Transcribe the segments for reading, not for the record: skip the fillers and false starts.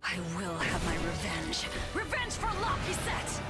I will have my revenge. Revenge for Lapiset!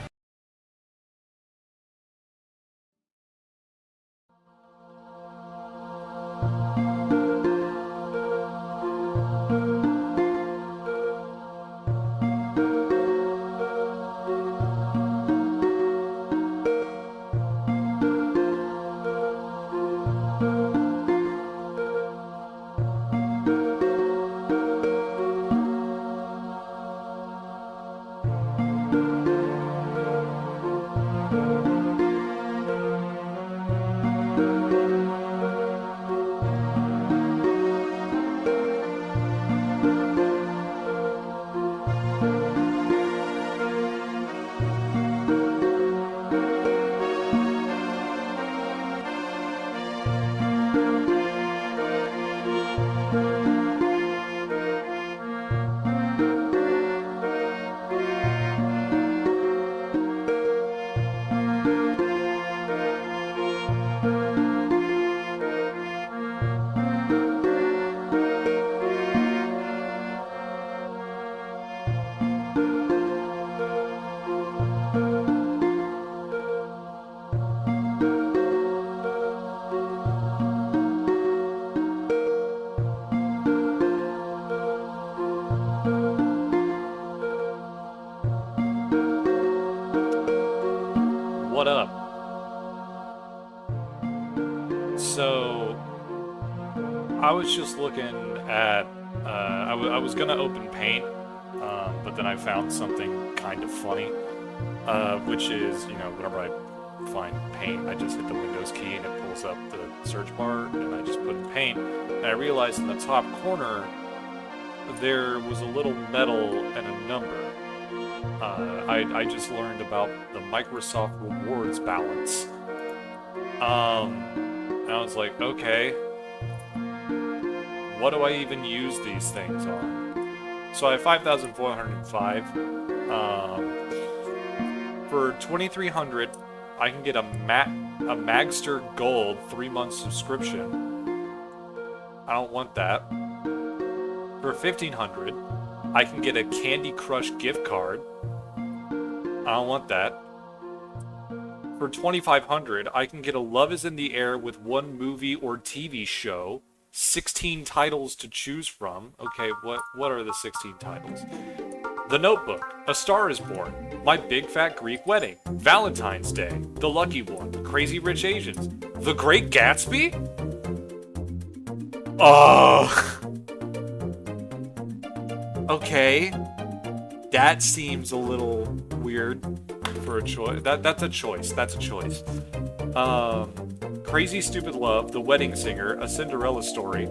What up? So, I was just looking at, I was gonna open Paint but then I found something kind of funny, which is, you know, whenever I find paint, I just hit the Windows key and it pulls up the search bar, and I just put in paint, and I realized in the top corner there was a little medal and a number. I just learned about the Microsoft rewards balance. And I was like, okay, what do I even use these things on? So I have 5,405. For 2,300, I can get a Magster Gold 3-month subscription. I don't want that. For 1,500, I can get a Candy Crush gift card. I don't want that. For 2,500, I can get a Love is in the Air with one movie or TV show. 16 titles to choose from. Okay, what are the 16 titles? The Notebook, A Star is Born, My Big Fat Greek Wedding, Valentine's Day, The Lucky One, Crazy Rich Asians, The Great Gatsby? Oh. Okay. That seems a little weird for a choice. That's a choice. That's a choice. Crazy Stupid Love, The Wedding Singer, A Cinderella Story,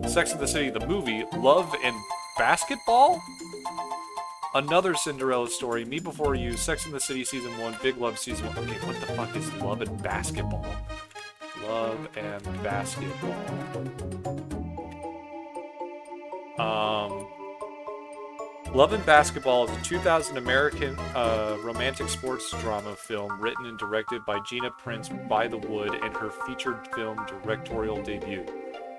Sex and the City, the movie, Love and Basketball? Another Cinderella Story, Me Before You, Sex and the City Season 1, Big Love Season 1. Okay, what the fuck is Love and Basketball? Love and Basketball. Love and Basketball is a 2000 American romantic sports drama film written and directed by Gina Prince by the Wood and her featured film directorial debut.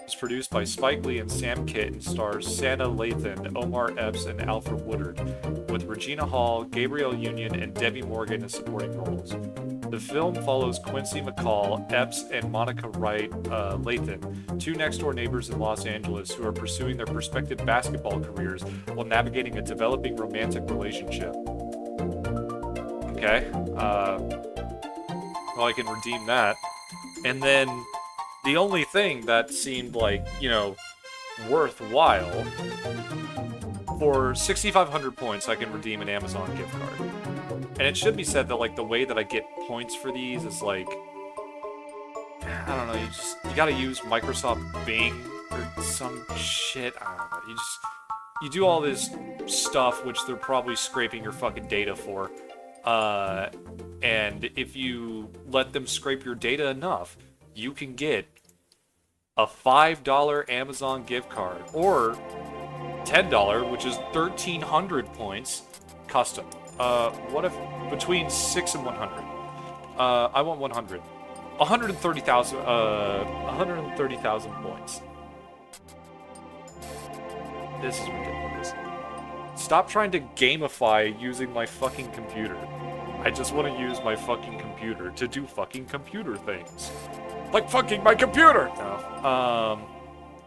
It's produced by Spike Lee and Sam Kitt and stars Santa Lathan, Omar Epps, and Alfred Woodard, with Regina Hall, Gabrielle Union, and Debbie Morgan in supporting roles. The film follows Quincy McCall, Epps, and Monica Wright Lathan, two next-door neighbors in Los Angeles who are pursuing their prospective basketball careers while navigating a developing romantic relationship. Okay, well, I can redeem that. And then the only thing that seemed like, you know, worthwhile, for 6,500 points, I can redeem an Amazon gift card. And it should be said that, like, the way that I get points for these is, like, I don't know, you gotta use Microsoft Bing or some shit, I don't know, you do all this stuff which they're probably scraping your fucking data for, and if you let them scrape your data enough, you can get a $5 Amazon gift card, or $10, which is 1,300 points, custom. What if between 6 and 100? I want 100. 130,000 points. This is ridiculous. Stop trying to gamify using my fucking computer. I just want to use my fucking computer to do fucking computer things. Like fucking my computer! No.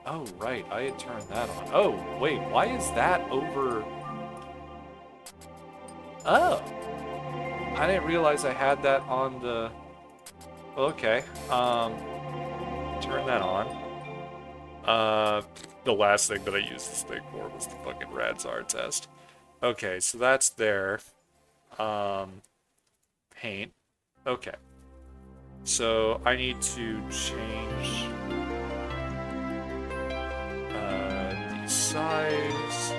Oh, right, I had turned that on. Oh, wait, why is that over... Oh! I didn't realize I had that on the... Okay, turn that on. The last thing that I used this thing for was the fucking RADSAR test. Okay, so that's there. Paint. Okay. So I need to change the size.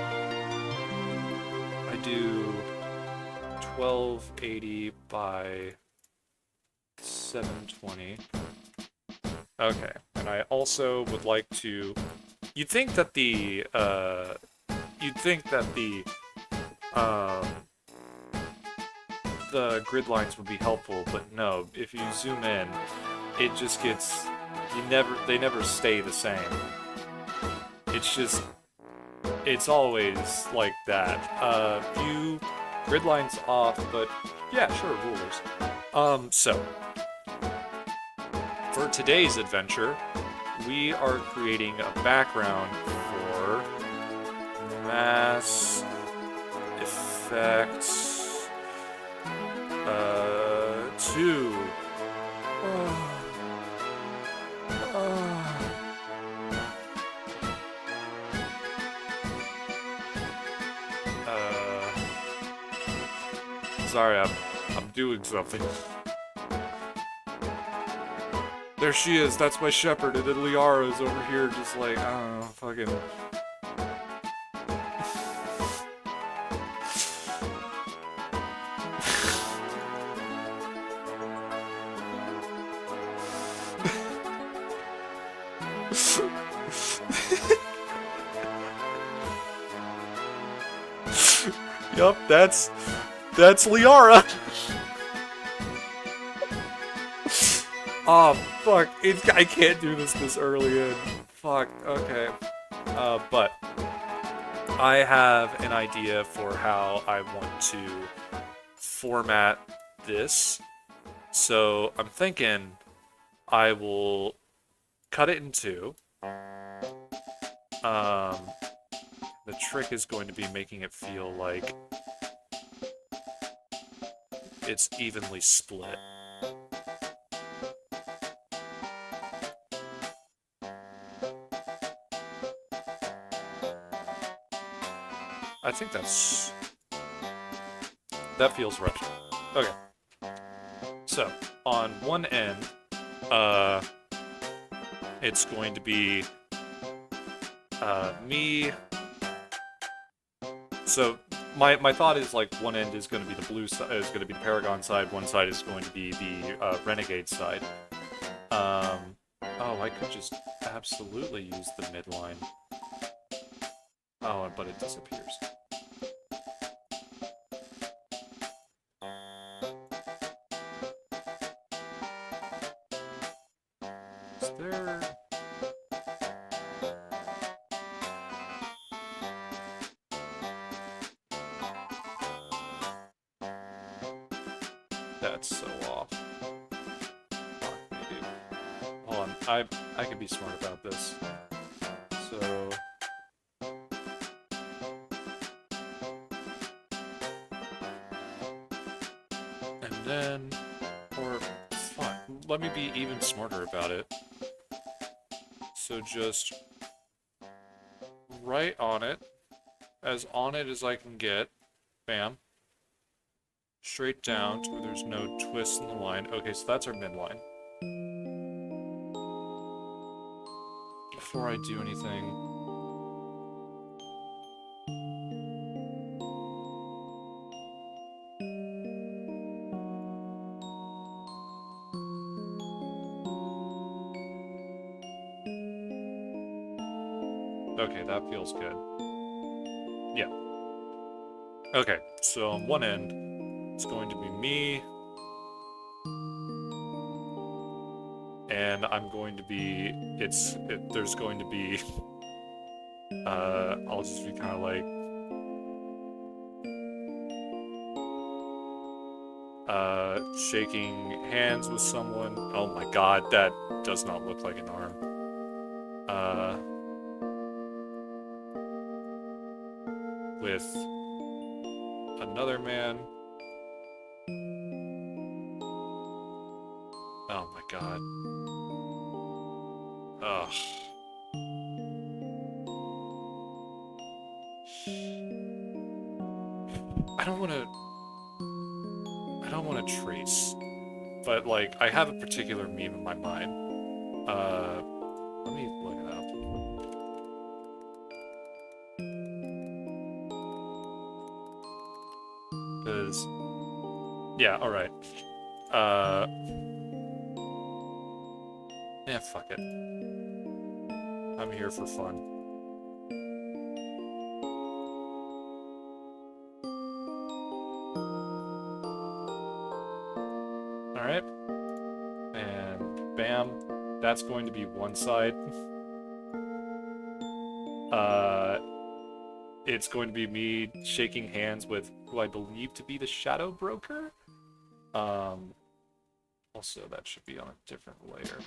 I do 1280 by 720. Okay, and I also would like to. You'd think that the grid lines would be helpful, but no. If you zoom in, it just gets. They never stay the same. It's always like that. View grid lines off, but yeah, sure, rulers. So for today's adventure, we are creating a background for Mass Effect 2. Sorry, I'm doing something. There she is, that's my shepherd, and then Liara's over here just like, I don't know, fucking... Yup, that's Liara! Oh, fuck. I can't do this early in. Fuck, okay. But I have an idea for how I want to format this. So I'm thinking I will cut it in two. The trick is going to be making it feel like it's evenly split. I think that feels right. Okay. So, on one end, it's going to be, me. So, my thought is, like, one end is going to be the blue side, is going to be the Paragon side, one side is going to be the, Renegade side. Oh, I could just absolutely use the midline. Oh, but it disappears. Is there... That's so off. Fuck me, dude. Hold on, I could be smart about this. So... And then... Or... Fuck, let me be even smarter about it. So just... Right on it. As on it as I can get. Bam. Straight down to where there's no twist in the line. Okay, so that's our midline. Before I do anything... Okay, that feels good. Yeah. Okay, so on one end, it's going to be me. And I'm going to be... there's going to be... I'll just be kind of like... shaking hands with someone. Oh my god, that does not look like an arm. With another man. Oh my god. Ugh. I don't want to trace, but like I have a particular meme in my mind. Let me look it up. Cause yeah, all right. Yeah, fuck it. I'm here for fun. Alright. And bam. That's going to be one side. It's going to be me shaking hands with who I believe to be the Shadow Broker. Also, that should be on a different layer.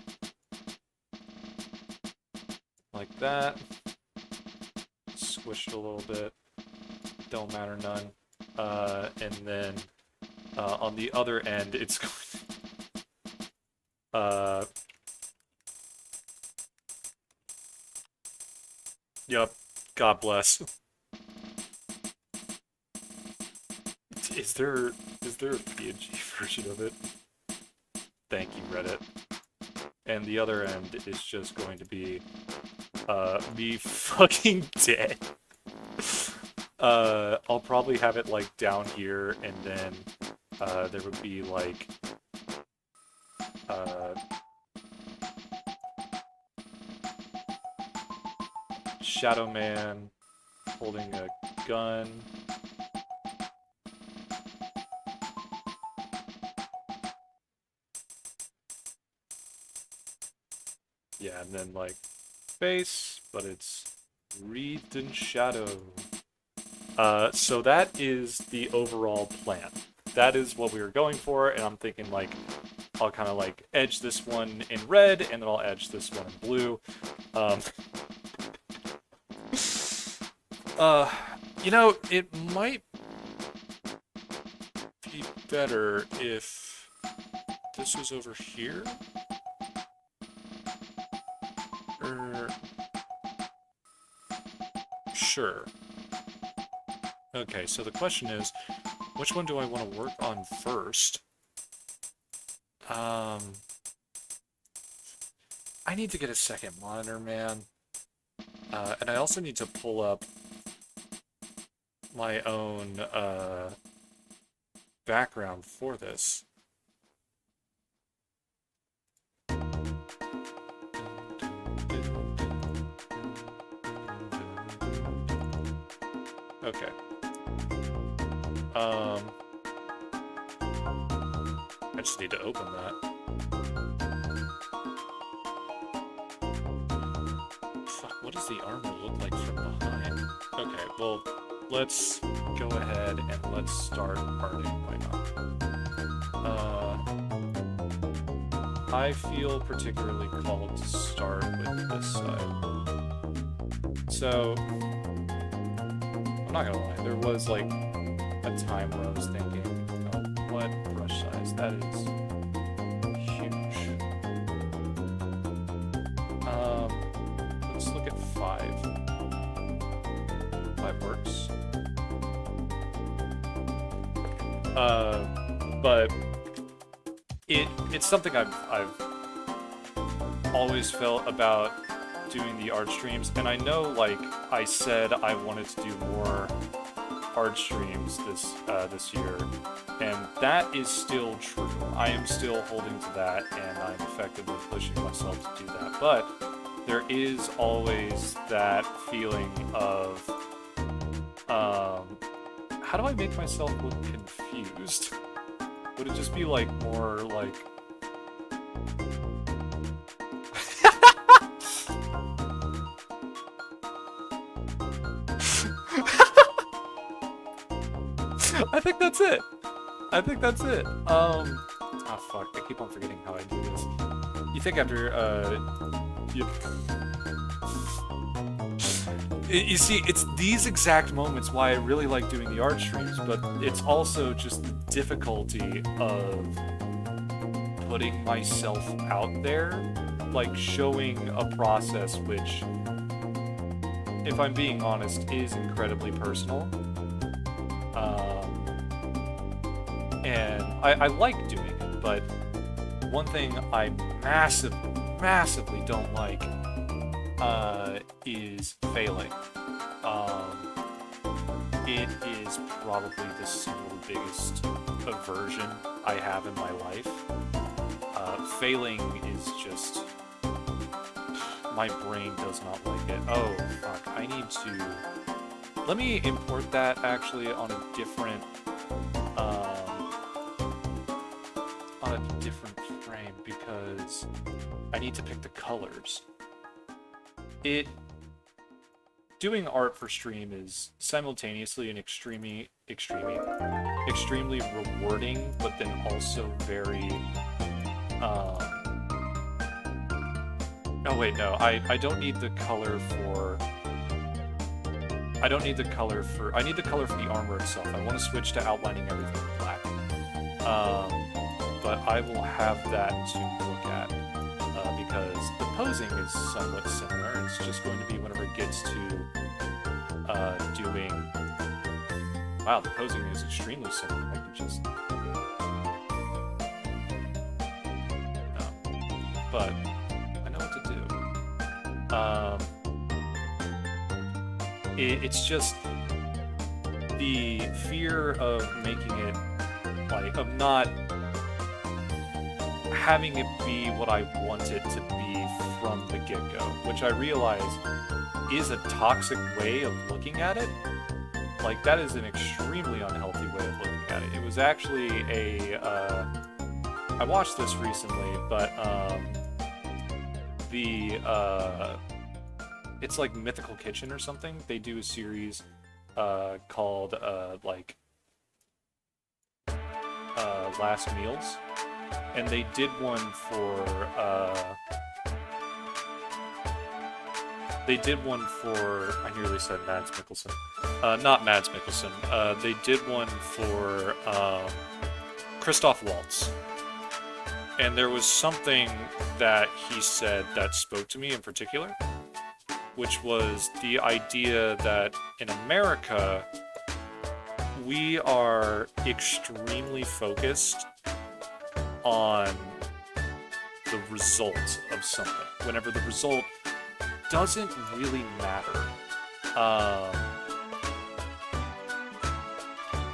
Like that. Squish it a little bit. Don't matter none. And then on the other end, it's going to... Yup. God bless. Is there a PNG version of it? Thank you, Reddit. And the other end is just going to be me fucking dead. I'll probably have it like down here, and then there would be like Shadow Man holding a gun. Yeah, and then like face, but it's wreathed in shadow. So that is the overall plan. That is what we were going for, and I'm thinking like I'll kind of like edge this one in red, and then I'll edge this one in blue. You know, it might be better if this was over here. Sure. Okay, so the question is, which one do I want to work on first? I need to get a second monitor, man. And I also need to pull up my own background for this. Okay. I just need to open that. Fuck, what does the armor look like from behind? Okay, well, let's go ahead and let's start parting. Why not? I feel particularly called to start with this side. So, I'm not gonna lie, there was like a time where I was thinking, oh, what brush size? That is huge. Let's look at 5. 5 works. But it's something I've always felt about doing the art streams, and I know, like, I said I wanted to do more art streams this year, and that is still true. I am still holding to that, and I'm effectively pushing myself to do that, but there is always that feeling of, how do I make myself look confused? Would it just be, like, more, like... I think that's it. I think that's it. Oh fuck, I keep on forgetting how I do this. You think after, you see, it's these exact moments why I really like doing the art streams, but it's also just the difficulty of putting myself out there, like showing a process which, if I'm being honest, is incredibly personal. And I like doing it, but one thing I massively don't like is failing. It is probably the single biggest aversion I have in my life. Failing is just... my brain does not like it. Oh, fuck, I need to... Let me import that, actually, on a different... frame, because I need to pick the colors. Doing art for stream is simultaneously an extremely rewarding, but then also very, oh wait, no, I don't need the color for, I need the color for the armor itself. I want to switch to outlining everything black. But I will have that to look at, because the posing is somewhat similar. It's just going to be whenever it gets to doing Wow, the posing is extremely simple. I can just... No. But I know what to do. It's just the fear of making it, like, of not having it be what I want it to be from the get-go, which I realize is a toxic way of looking at it. Like, that is an extremely unhealthy way of looking at it. It was actually I watched this recently, but, it's like Mythical Kitchen or something. They do a series, called, Last Meals. And they did one for, I nearly said Mads Mikkelsen. Not Mads Mikkelsen. They did one for, Christoph Waltz. And there was something that he said that spoke to me in particular, which was the idea that in America, we are extremely focused on the result of something, whenever the result doesn't really matter.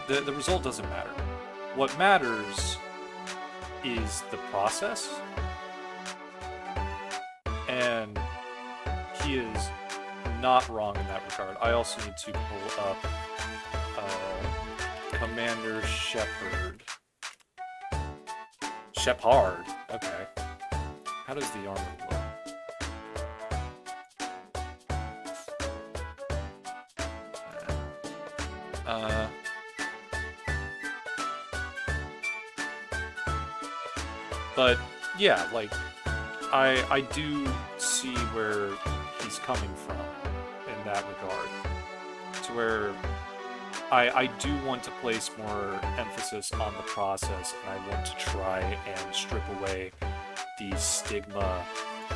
The result doesn't matter. What matters is the process, and he is not wrong in that regard. I also need to pull up Commander Shepard. Shepard. Okay. How does the armor look? But yeah, like I do see where he's coming from in that regard. To where I do want to place more emphasis on the process, and I want to try and strip away the stigma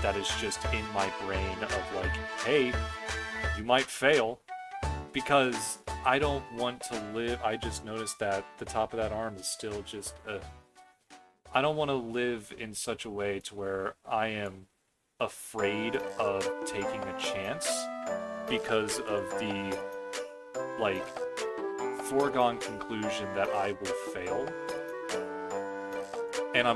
that is just in my brain of like, hey, you might fail, because I don't want to live. I just noticed that the top of that arm is still just I don't want to live in such a way to where I am afraid of taking a chance because of the, like, foregone conclusion that I will fail. And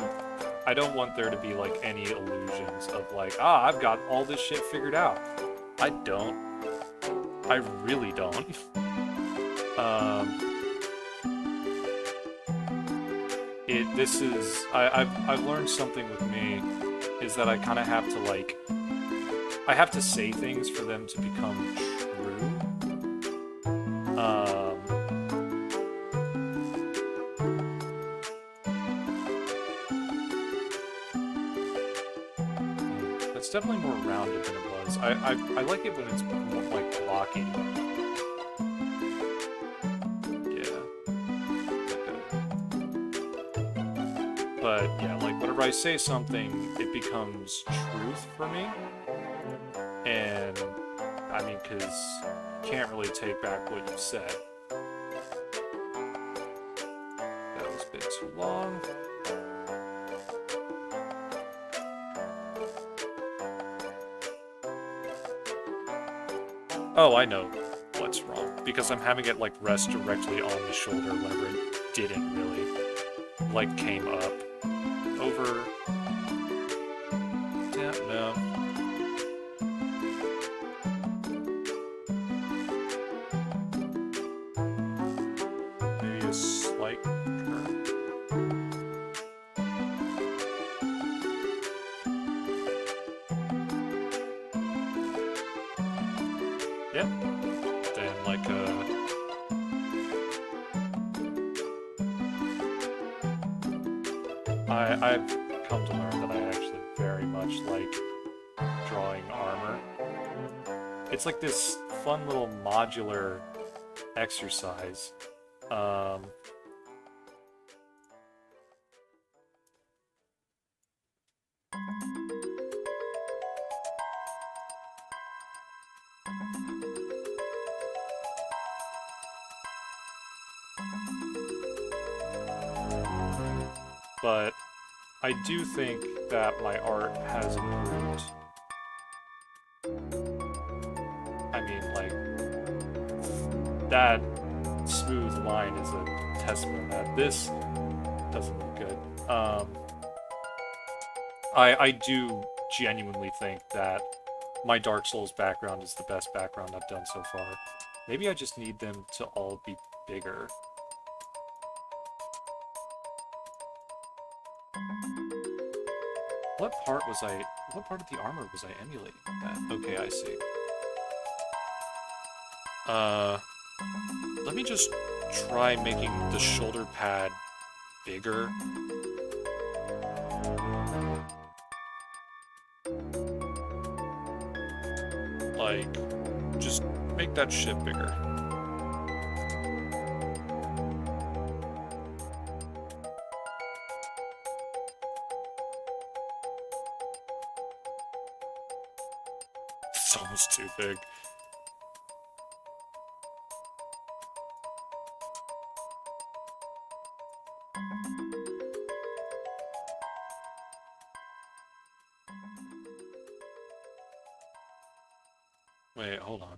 I don't want there to be, like, any illusions of, like, I've got all this shit figured out. I don't. I really don't. I've learned something with me, is that I kind of have to, like, I have to say things for them to become true. It's definitely more rounded than it was. I like it when it's more, like, blocky. But yeah, like whenever I say something, it becomes truth for me. And I mean, because you can't really take back what you said. That was a bit too long. Oh, I know what's wrong. Because I'm having it like rest directly on the shoulder whenever it didn't really, like, came up. Over. Yeah, no. Maybe a slight curve. Yeah. Then, like, I've come to learn that I actually very much like drawing armor. It's like this fun little modular exercise. but I do think that my art has improved. I mean, like, that smooth line is a testament to that. This doesn't look good. I do genuinely think that my Dark Souls background is the best background I've done so far. Maybe I just need them to all be bigger. What part of the armor was I emulating with that? Okay, I see. Let me just try making the shoulder pad bigger. Like, just make that shit bigger. It's almost too big. Wait, hold on.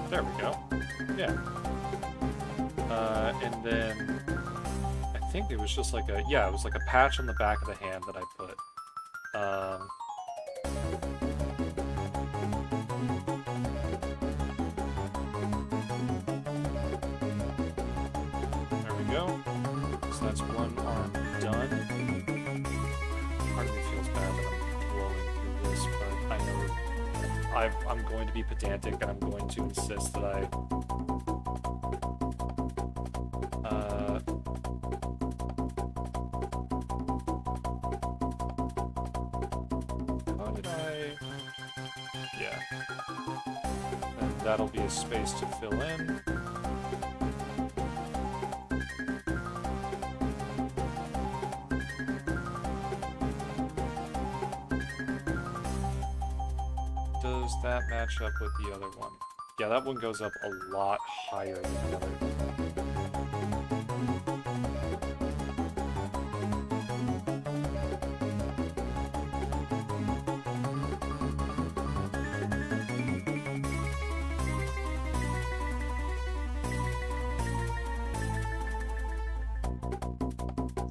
There we go. Yeah. And then I think it was just like a, yeah, it was like a patch on the back of the hand that I put. There we go. So that's one arm done. Part of me feels bad that I'm blowing through this, but I know I'm going to be pedantic and I'm going to insist that how did I... Yeah. And that'll be a space to fill in. Does that match up with the other one? Yeah, that one goes up a lot higher than the other.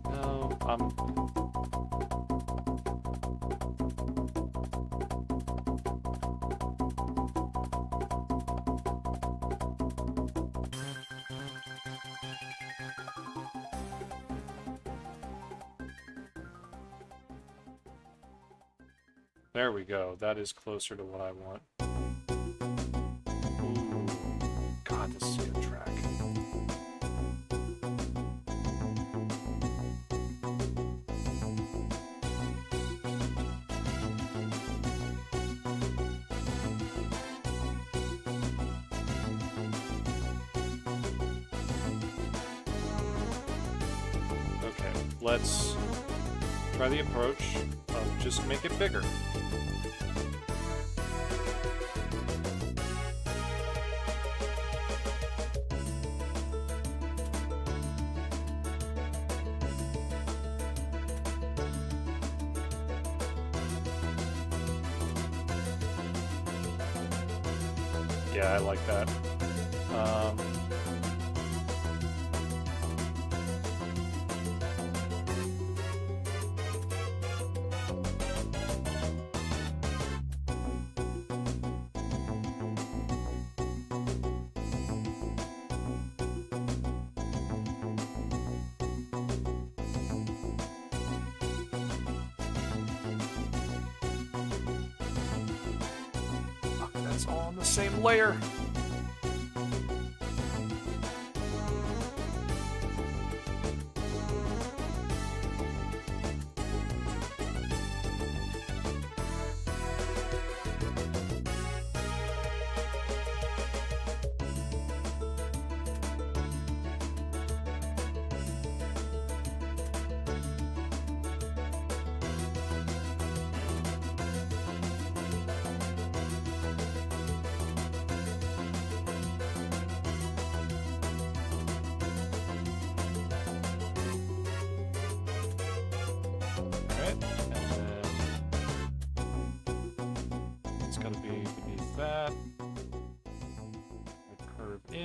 No, there we go. That is closer to what I want. Ooh. God, this is a good track. Okay, let's try the approach of just make it bigger. Yeah, I like that. That's all on the same layer.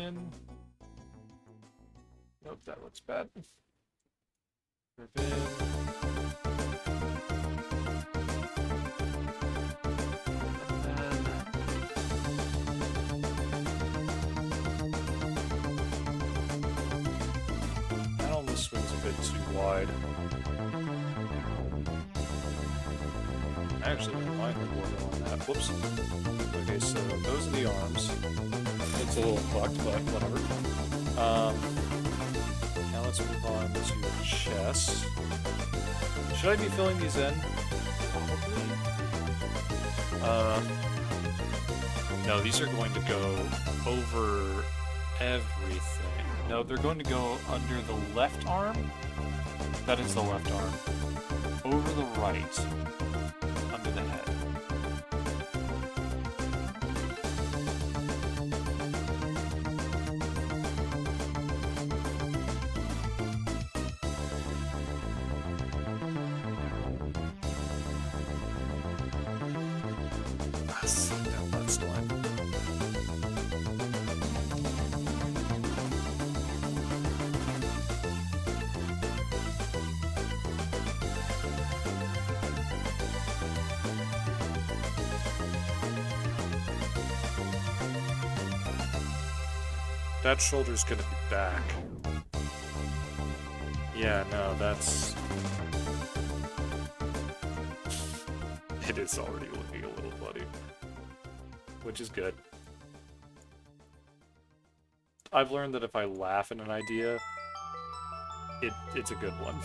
in. Nope, that looks bad. Curve in. That almost swings a bit too wide. I actually don't mind the border on that. Whoops. Okay, so those are the arms. It's a little fucked, but whatever. Now let's move on to your chest. Should I be filling these in? Probably. No, these are going to go over everything. No, they're going to go under the left arm. That is the left arm. Over the right. Under the head. Down that line. That shoulder's gonna be back. Yeah, no, that's... It is already looking a little bloody. Which is good. I've learned that if I laugh at an idea, it's a good one.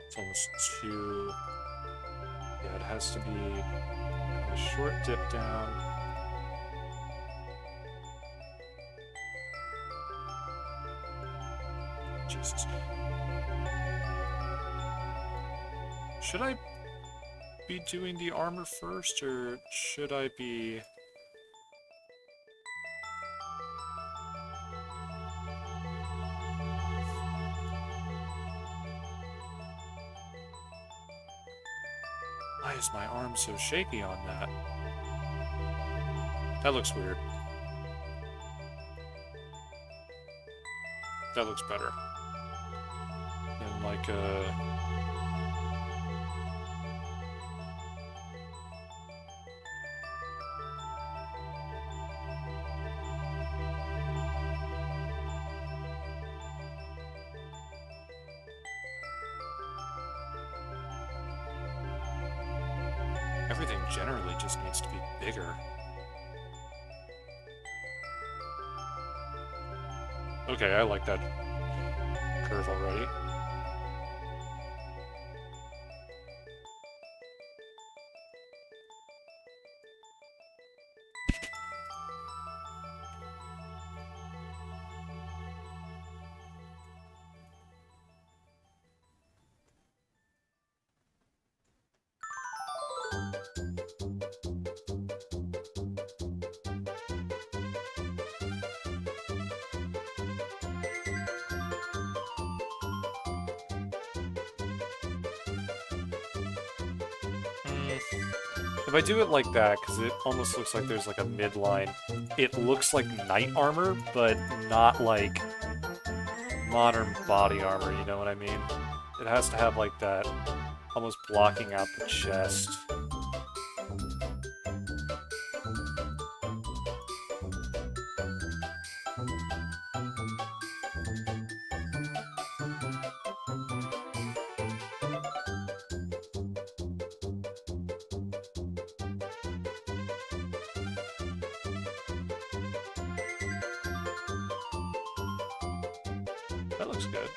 It's almost too... Yeah, it has to be a short dip down. Jesus. Should I be doing the armor first, or should I be... Why is my arm so shaky on that? That looks weird. That looks better. And like everything generally just needs to be bigger. Okay, I like that curve already. If I do it like that, because it almost looks like there's like a midline, it looks like knight armor, but not like modern body armor, you know what I mean? It has to have like that, almost blocking out the chest. That looks good.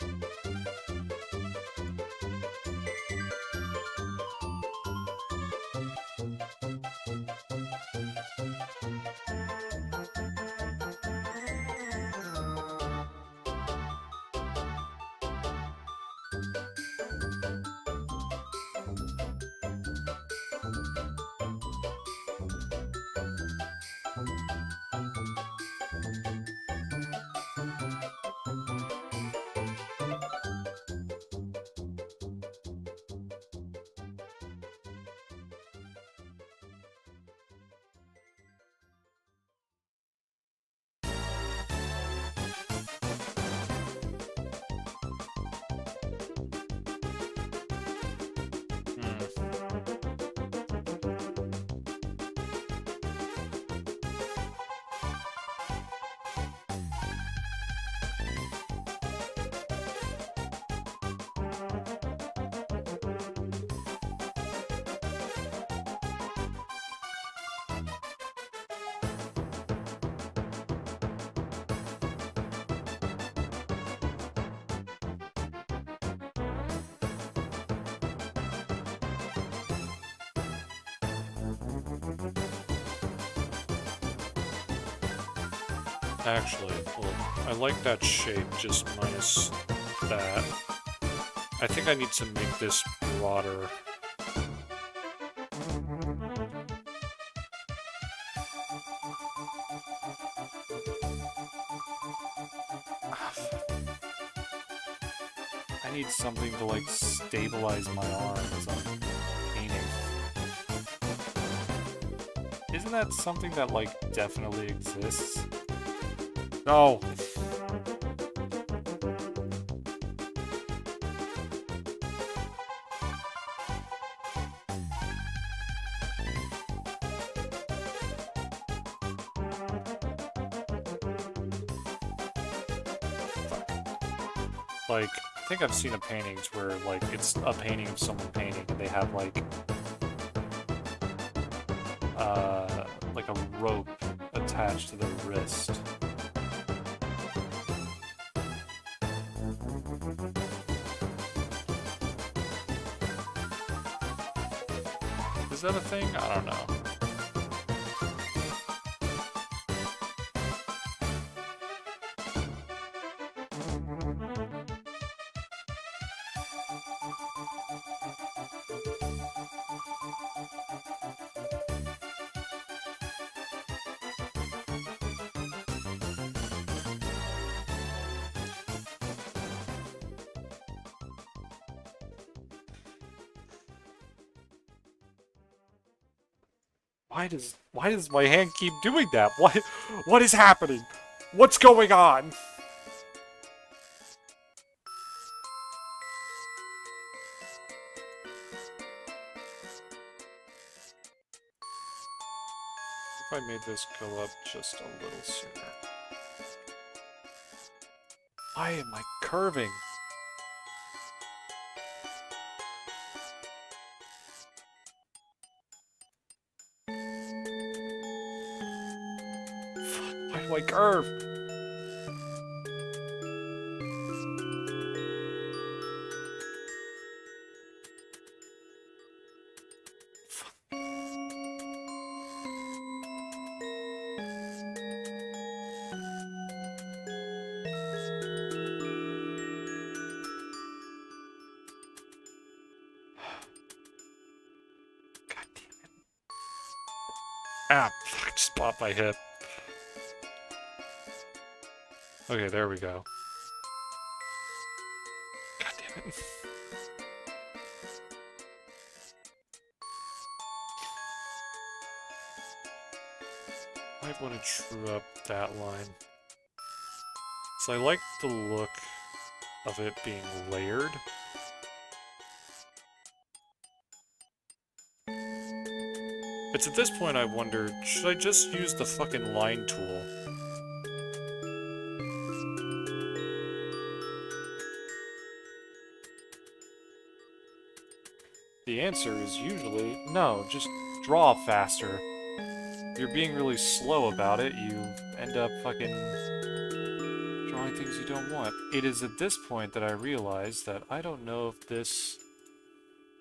Actually, well, I like that shape, just minus that. I think I need to make this broader. I need something to, like, stabilize my arm as I'm painting. Isn't that something that, like, definitely exists? No! Like, I think I've seen a paintings where, like, it's a painting of someone painting and they have, like a rope attached to their wrist. Is that a thing? I don't know. Why does my hand keep doing that? What is happening? What's going on? If I made this go up just a little sooner. Why am I curving? Why do I curve? God damn it. Ah, fuck, just popped my hip. Okay, there we go. God damn it. Might want to true up that line. So I like the look of it being layered. It's at this point I wonder, should I just use the fucking line tool? The answer is usually no, just draw faster. If you're being really slow about it, you end up fucking drawing things you don't want. It is at this point that I realize that I don't know if this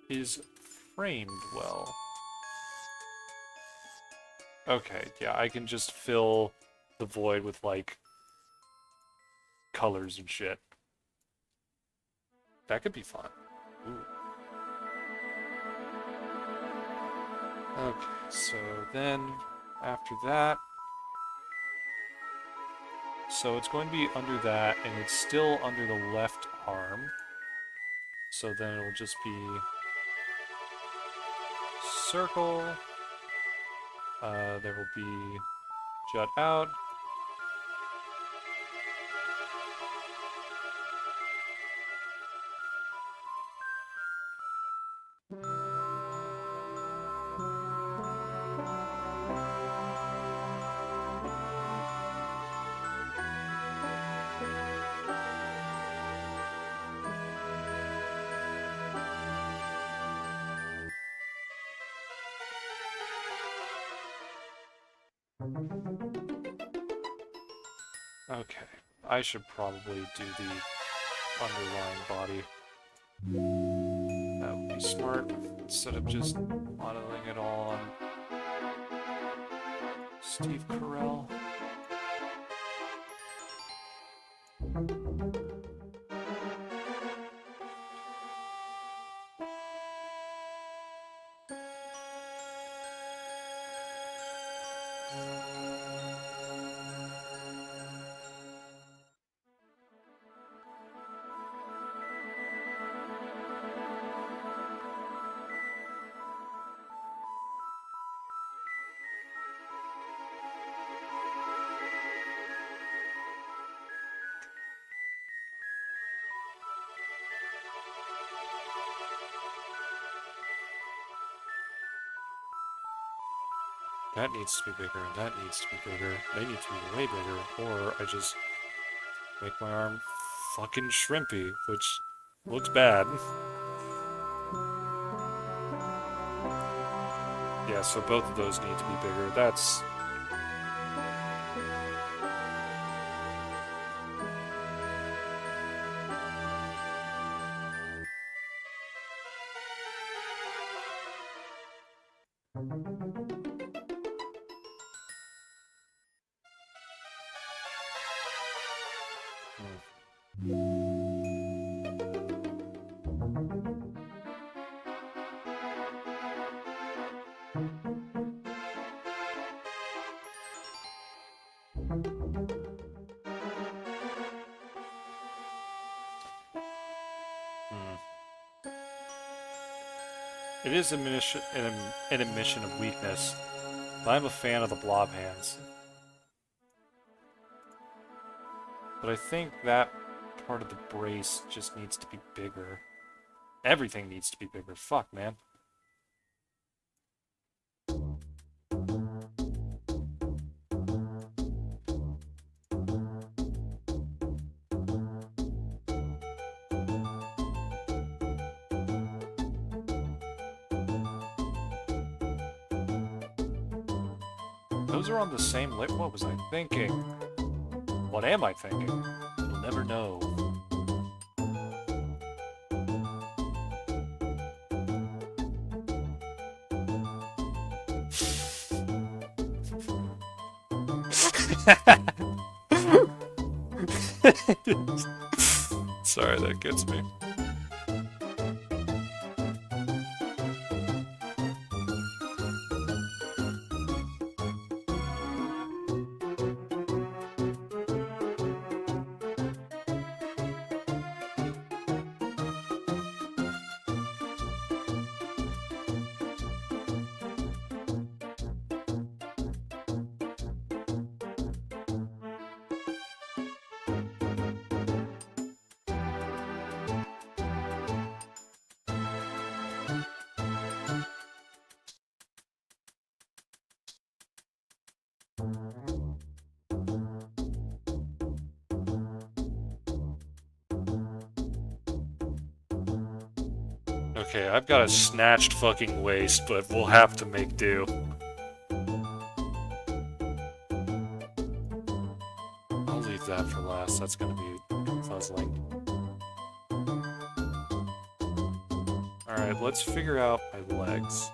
is framed well. Okay, yeah, I can just fill the void with, like, colors and shit. That could be fun. Ooh. Okay, so then, after that... So it's going to be under that, and it's still under the left arm. So then it'll just be... circle... there will be jut out. Okay, I should probably do the underlying body. That would be smart, instead of just modeling it all on Steve Carell. That needs to be bigger, and that needs to be bigger. They need to be way bigger, or I just make my arm fucking shrimpy, which looks bad. Yeah, so both of those need to be bigger. That's... It is an admission of weakness, but I'm a fan of the blob hands. But I think that part of the brace just needs to be bigger. Everything needs to be bigger. Fuck, man. Those are on the same lit. What was I thinking? What am I thinking? You'll never know. Sorry, that gets me. Okay, I've got a snatched fucking waist, but we'll have to make do. I'll leave that for last. That's gonna be puzzling. Alright, let's figure out my legs.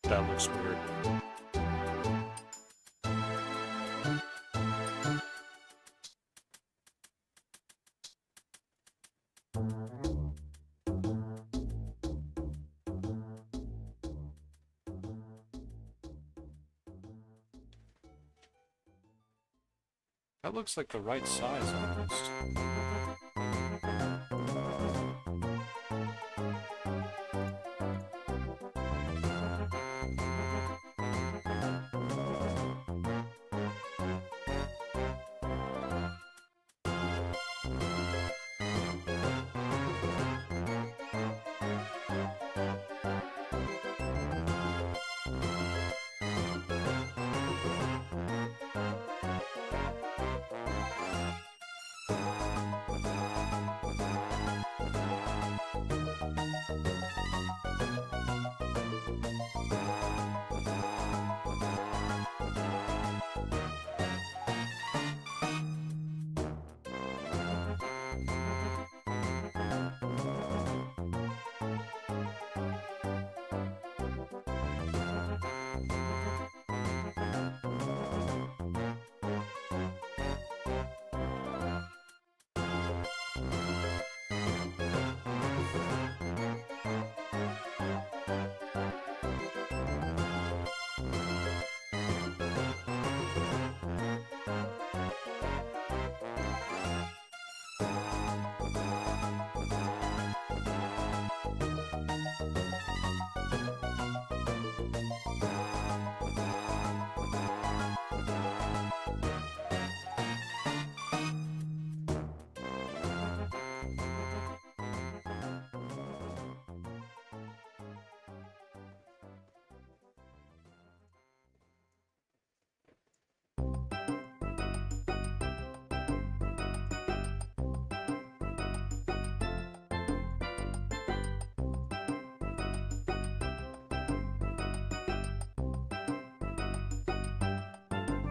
That looks weird. That looks like the right size almost.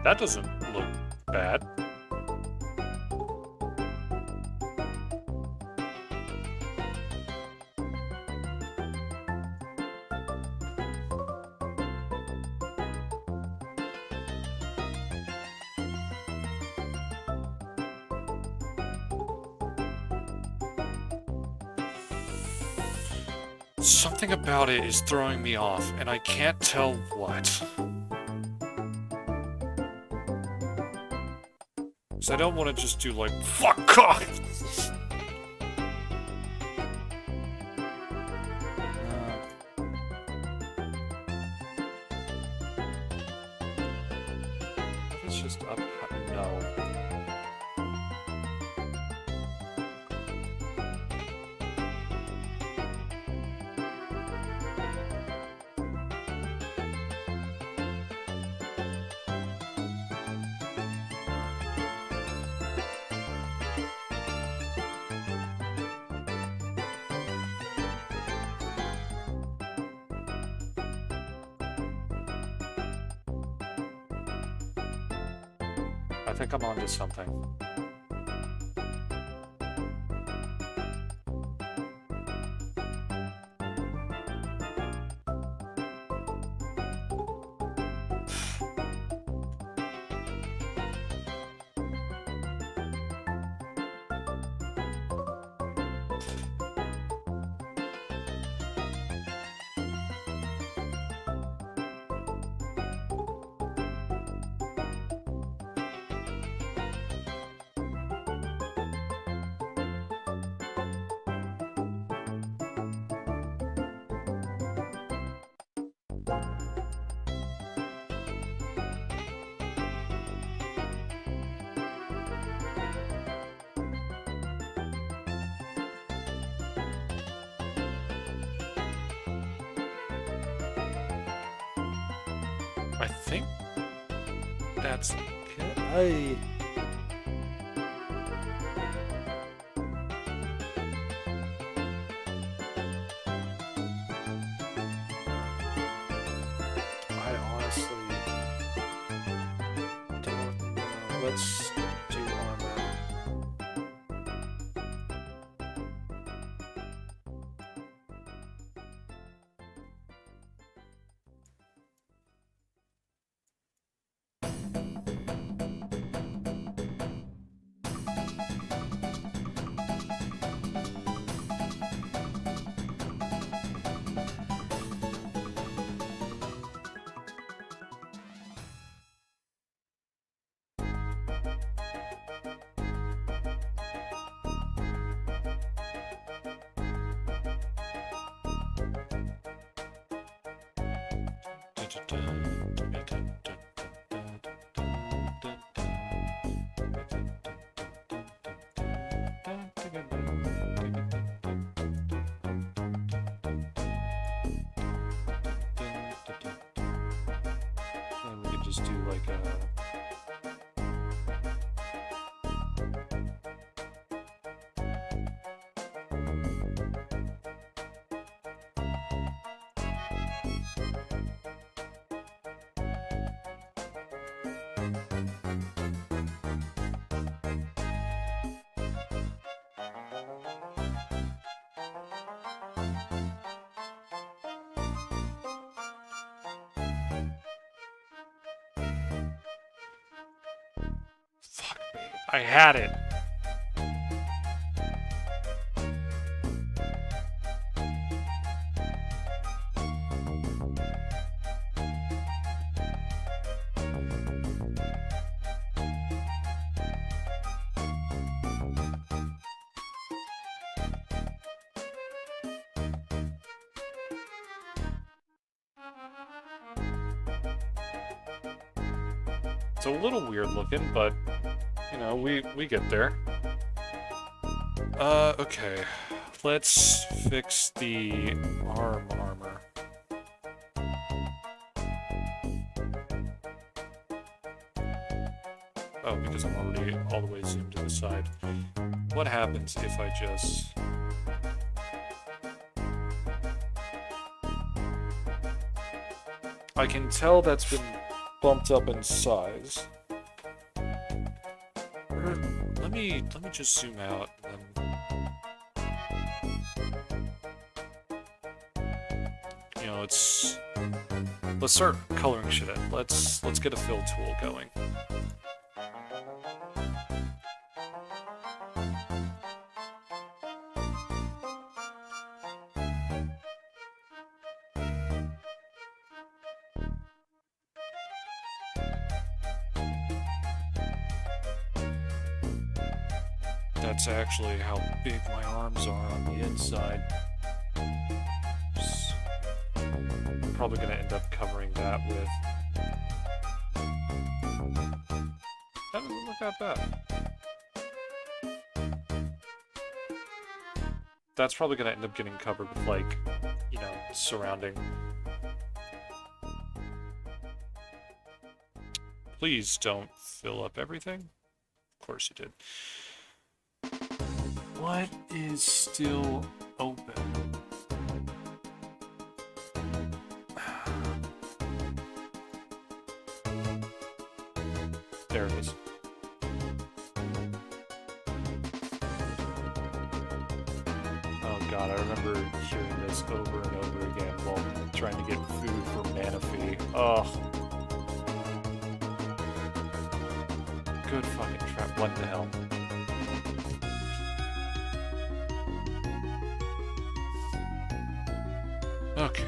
That doesn't look bad. Something about it is throwing me off, and I can't tell what. So I don't want to just do like, fuck off! It's just up, no. I think I'm onto something. I think that's good. I honestly don't know. Let's do armor. And we could just do like a... Fuck me. I had it. It's a little weird looking, but, you know, we get there. Okay. Let's fix the armor. Oh, because I'm already all the way zoomed to the side. What happens if I just... I can tell that's been bumped up in size. me just zoom out and then, you know, let's start coloring shit in. Let's get a fill tool going. That's actually how big my arms are on the inside. I'm probably going to end up covering that with... That doesn't look that bad. That's probably going to end up getting covered with, like, you know, surrounding. Please don't fill up everything. Of course you did. What is still open? There it is. Oh god, I remember hearing this over and over again while trying to get food for Manaphy. Ugh. Good fucking trap. What the hell? Okay.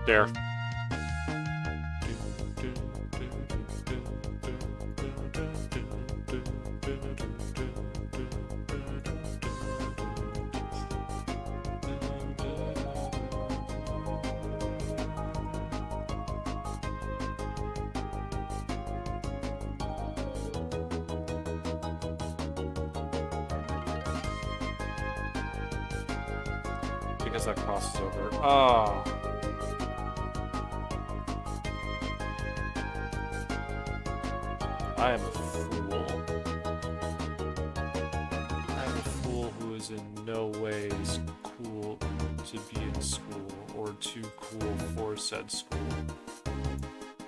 There. Because that crosses over. Oh. I am a fool. I am a fool who is in no ways cool to be in school or too cool for said school.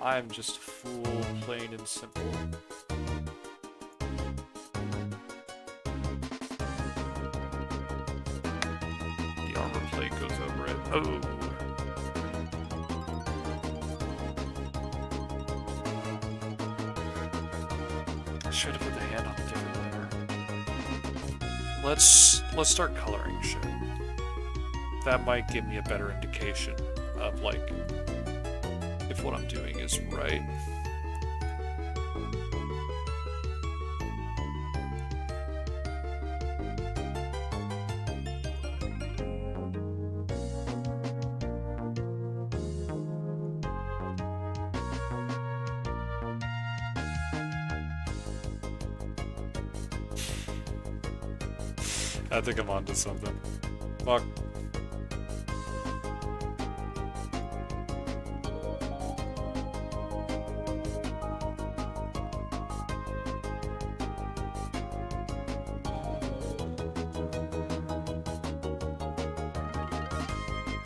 I am just a fool, plain and simple. The armor plate goes over it. Oh! Should have put the hand on a different layer. Let's start coloring shit. That might give me a better indication of, like, if what I'm doing is right. I think I'm onto something. Fuck.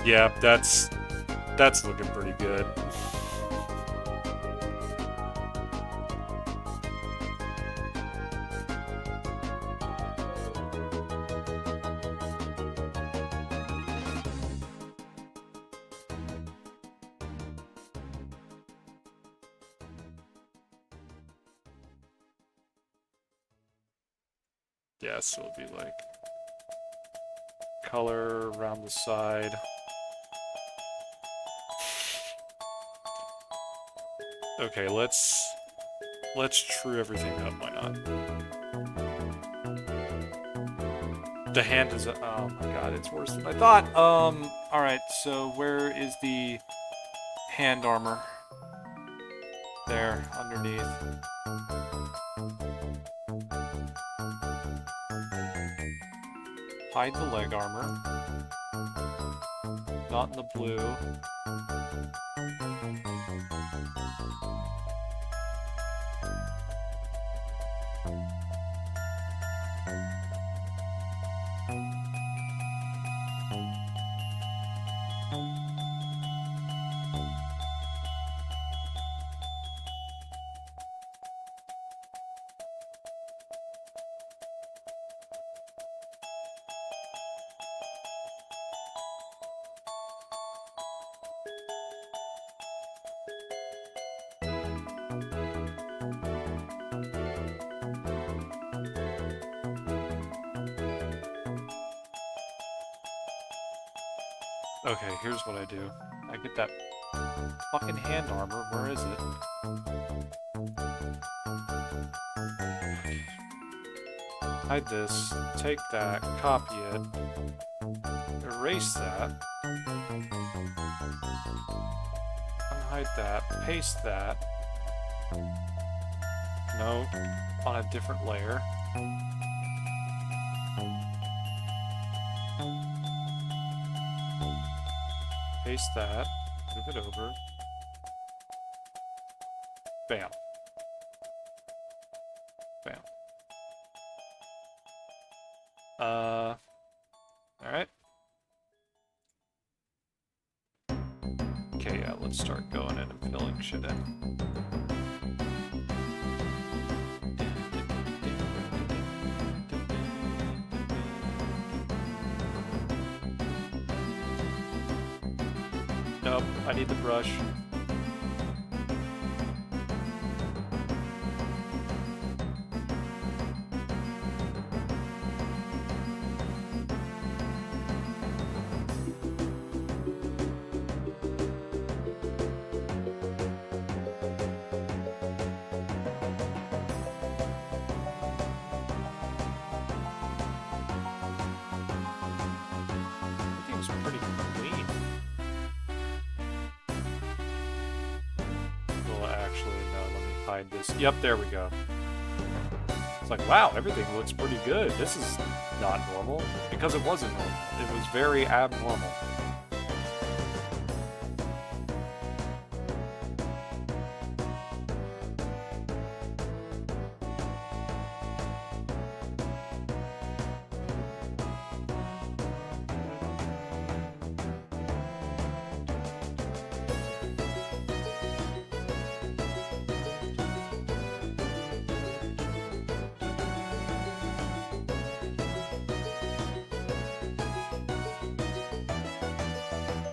Yeah, that's looking pretty good. Yeah, so it'll be like color around the side. Okay, let's true everything up, why not? The hand is, oh my god, it's worse than I thought. Alright, so where is the hand armor? There, underneath. Hide the leg armor. Not in the blue. Okay, here's what I do. I get that fucking hand armor. Where is it? Hide this. Take that. Copy it. Erase that. Unhide that. Paste that. No, on a different layer. Paste that, move it over. Bam. Bam. Alright. Okay, yeah, let's start going in and filling shit in. Nope, I need the brush. Everything's pretty clean. Well, actually, no, let me hide this. Yep, there we go. It's like, wow, everything looks pretty good. This is not normal. Because it wasn't normal. It was very abnormal.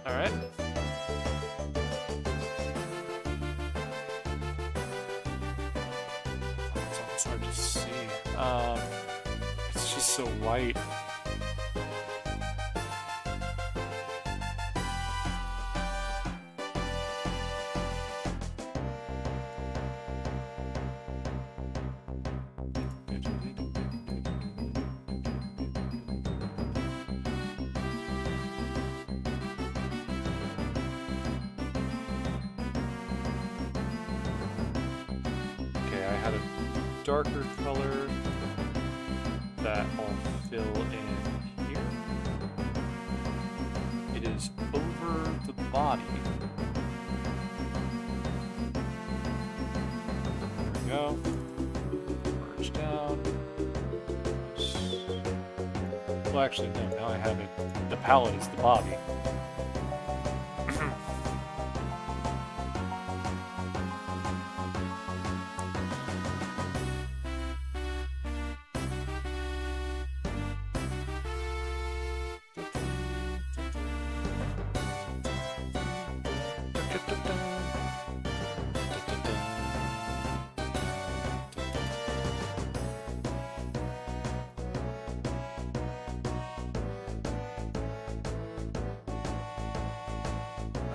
Alright. It's almost hard to see. It's just so white. Darker color that I'll fill in here. It is over the body. There we go. Merge down. Well, actually, no. Now I have it. The palette is the body.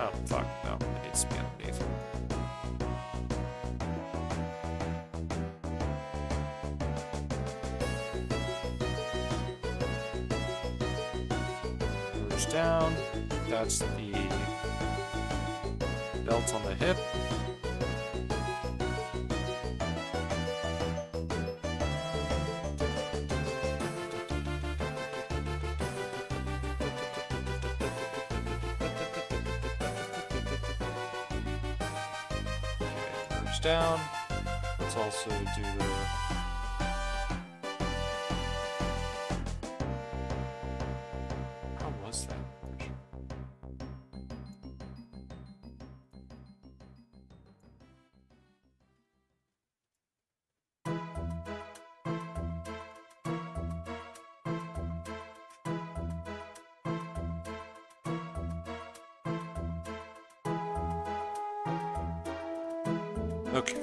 Oh, fuck, no, it needs to be underneath. Push down, that's the belt on the hip. Down. Let's also do the Okay.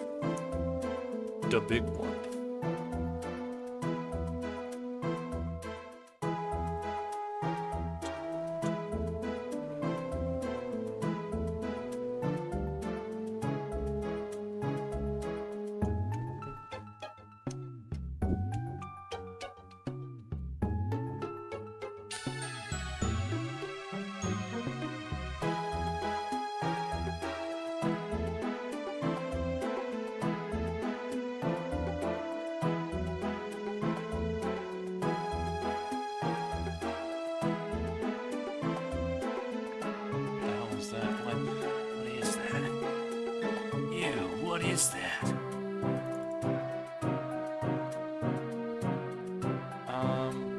The big one. What is that?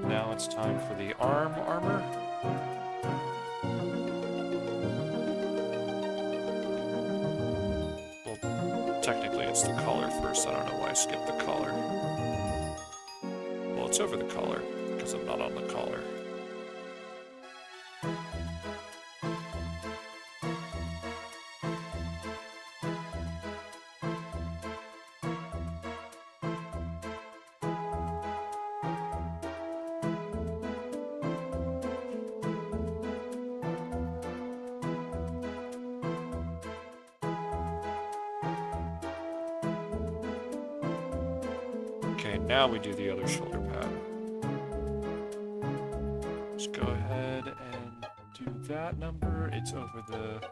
Now it's time for the armor. Well, technically it's the collar first. I don't know why I skipped the collar. Well, it's over the collar, because I'm not on the collar. Okay, now we do the other shoulder pad. Let's go ahead and do that number. It's over the...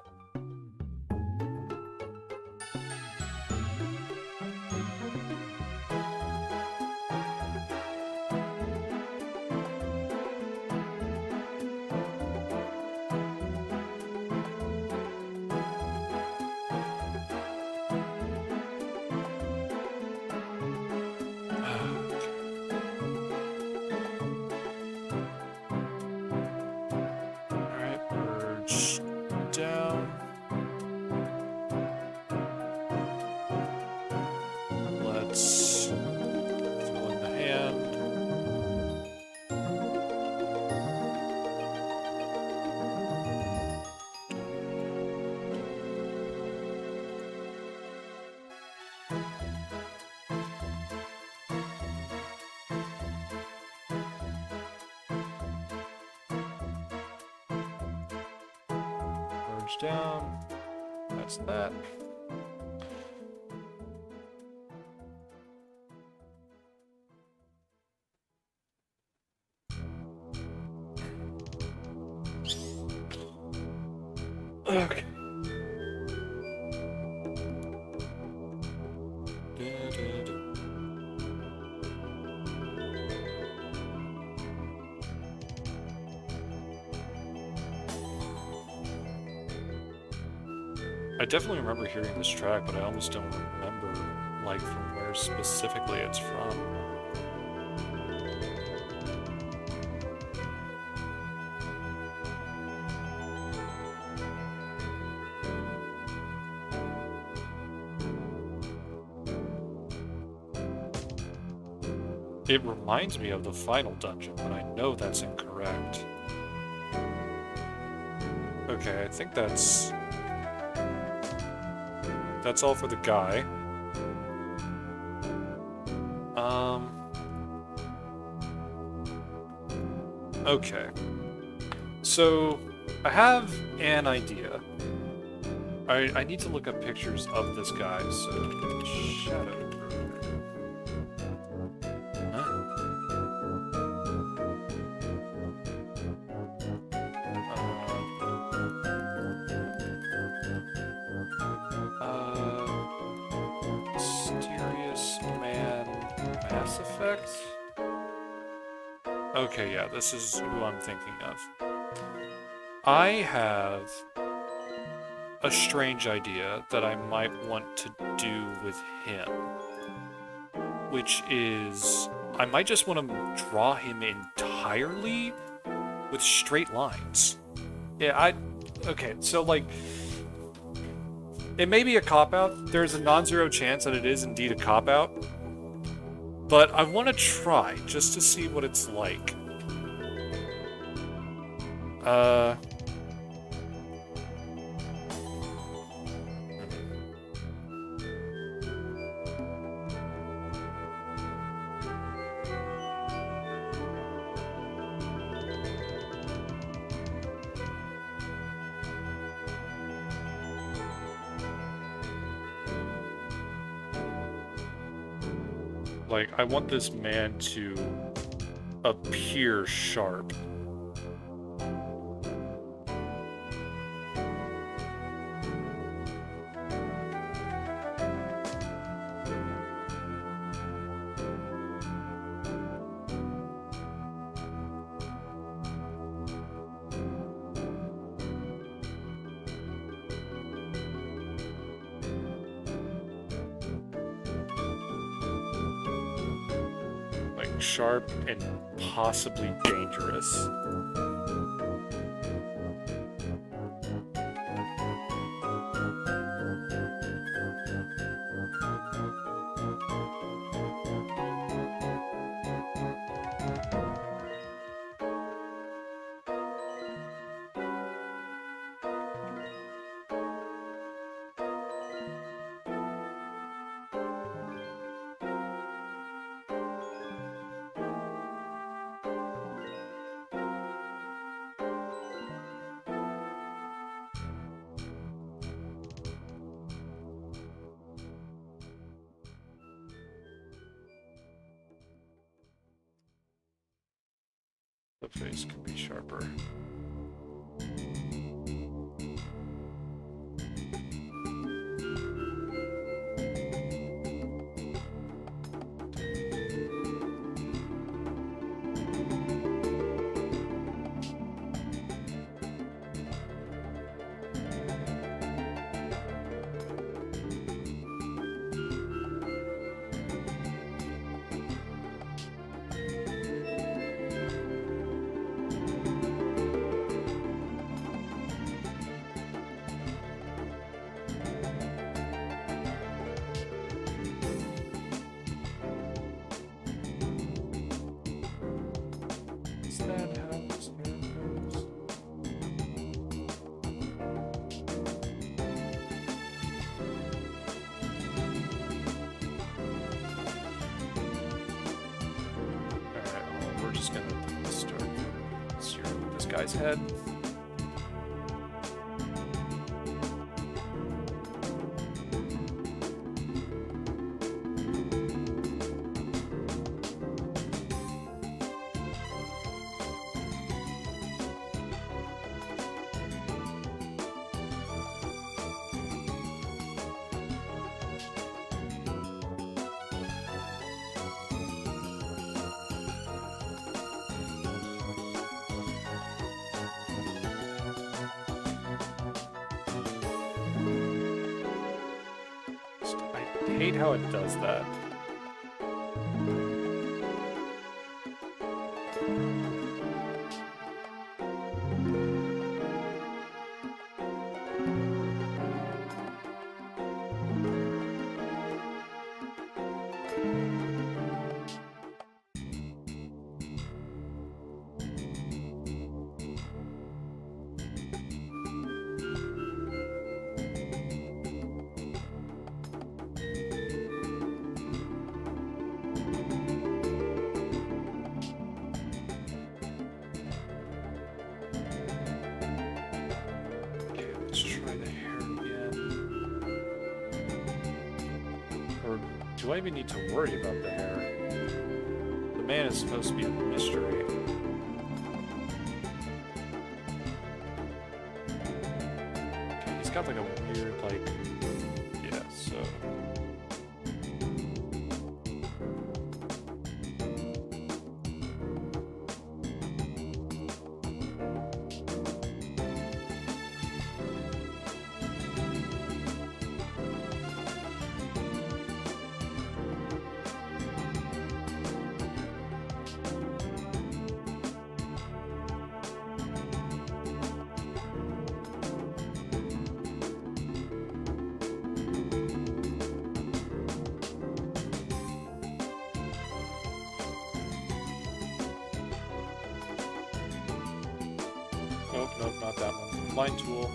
Alright, merge down. Let's fill in the hand. Merge down. That's that. Okay. I definitely remember hearing this track, but I almost don't remember, like, from where specifically it's from. It reminds me of the final dungeon, but I know that's incorrect. Okay, I think that's all for the guy. Okay. So, I have an idea. I need to look up pictures of this guy, so... Shadow. Mysterious Man Mass Effect? Okay, yeah, this is who I'm thinking of. I have a strange idea that I might want to do with him. Which is, I might just want to draw him entirely with straight lines. Yeah, okay, so like, it may be a cop-out. There's a non-zero chance that it is indeed a cop-out. But I want to try, just to see what it's like. Like, I want this man to appear sharp. Sharp and possibly dangerous. The face could be sharper. Guy's head. I hate how it does that. Do I even need to worry about the hair? The man is supposed to be a mystery. Okay, he's got like a weird, like... Yeah, so... Nope, not that one. Line tool.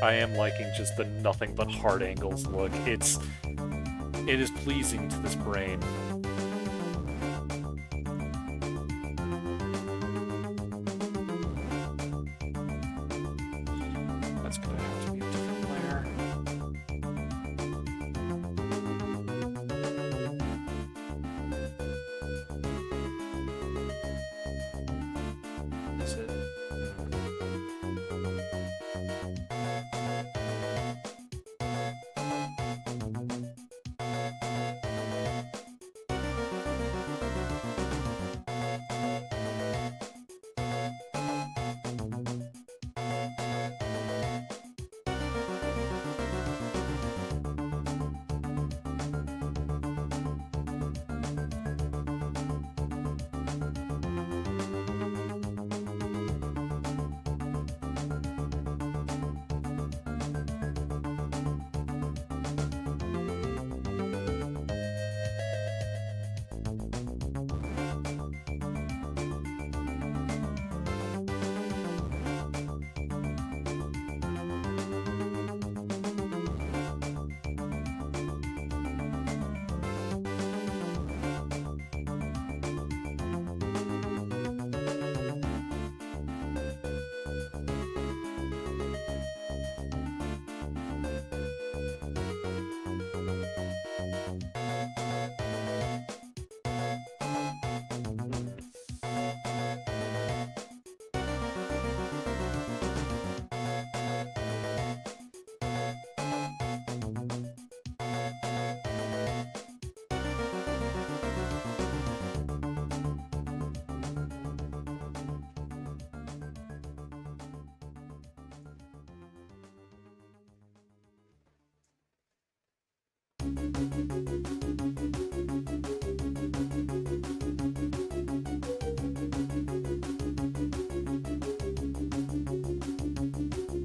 I am liking just the nothing but hard angles look. It is pleasing to this brain. That's gonna have to be a different layer. Is it?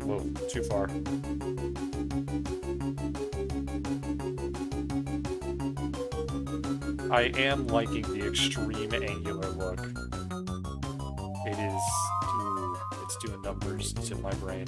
Whoa, too far. I am liking the extreme angular look. It is... Ooh, it's doing numbers to my brain.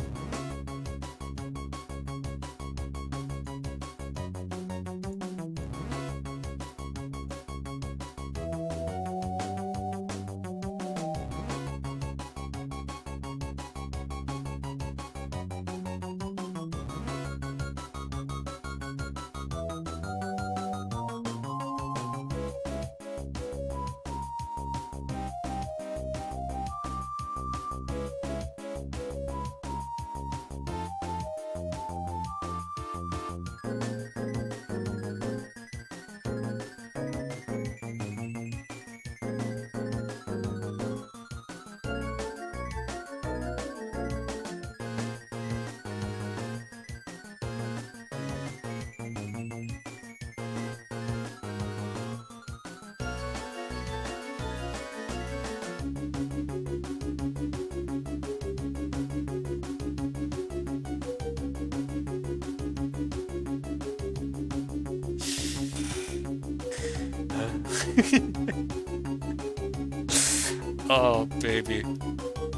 Oh, baby.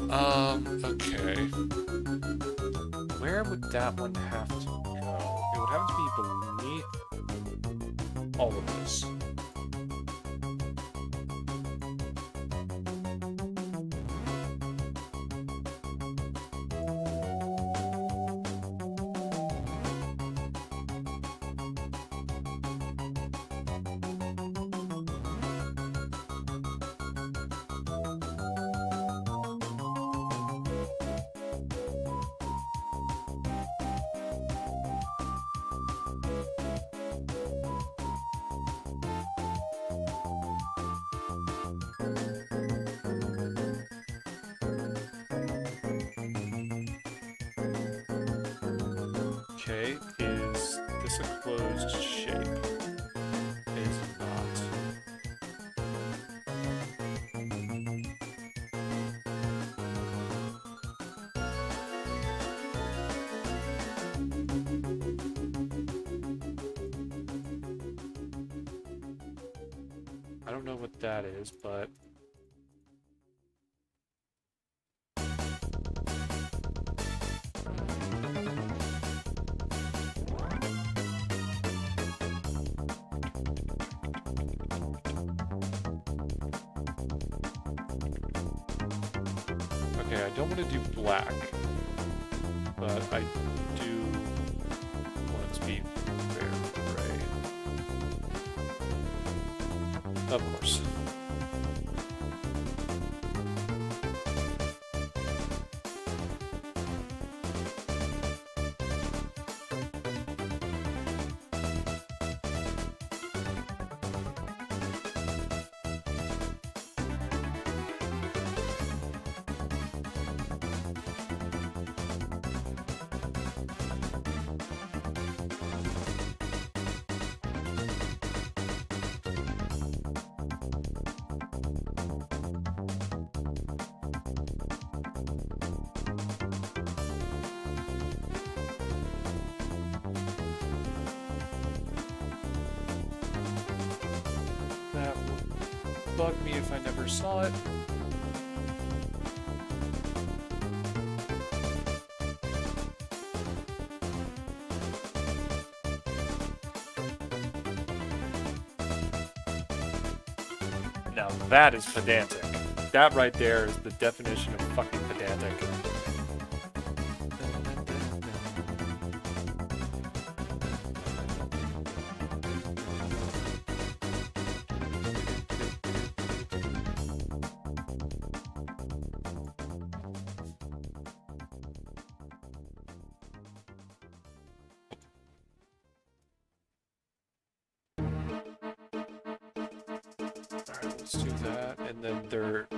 Okay. Where would that one have to go? It would have to be beneath all of this. Okay, is this a closed shape? It is not. I don't know what that is, but... I don't want to do black, but I do want it to be very gray. Of course. That would bug me if I never saw it. Now that is pedantic. That right there is the definition of fucking pedantic. Alright, let's do that, and then they're...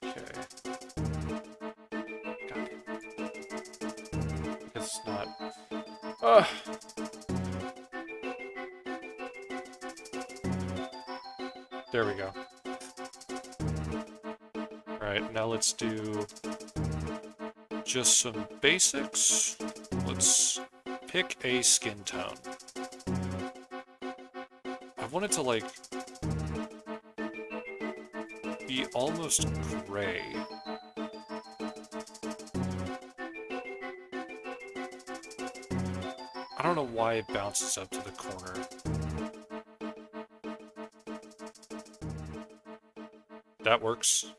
Okay. God. Because it's not... Ugh! There we go. Alright, now let's do... just some basics. Let's pick a skin tone. I want it to, like, be almost gray. I don't know why it bounces up to the corner. That works.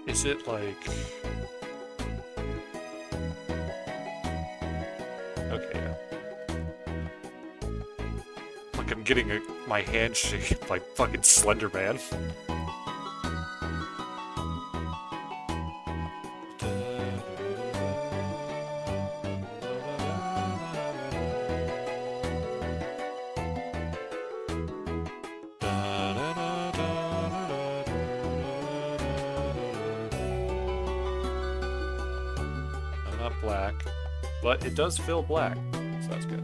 Is it like... Okay, yeah. Like I'm getting my hand shaped like fucking Slender Man. Black, but it does fill black, so that's good.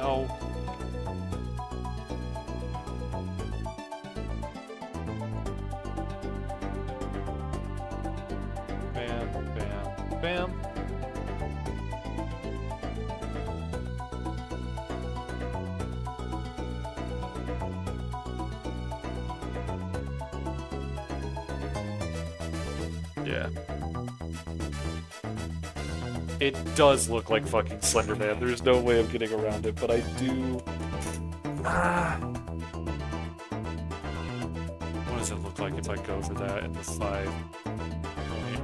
No. Bam, bam, bam. Yeah. It does look like fucking Slender Man. There's no way of getting around it, but I do... What does it look like if I go for that in the 5 point?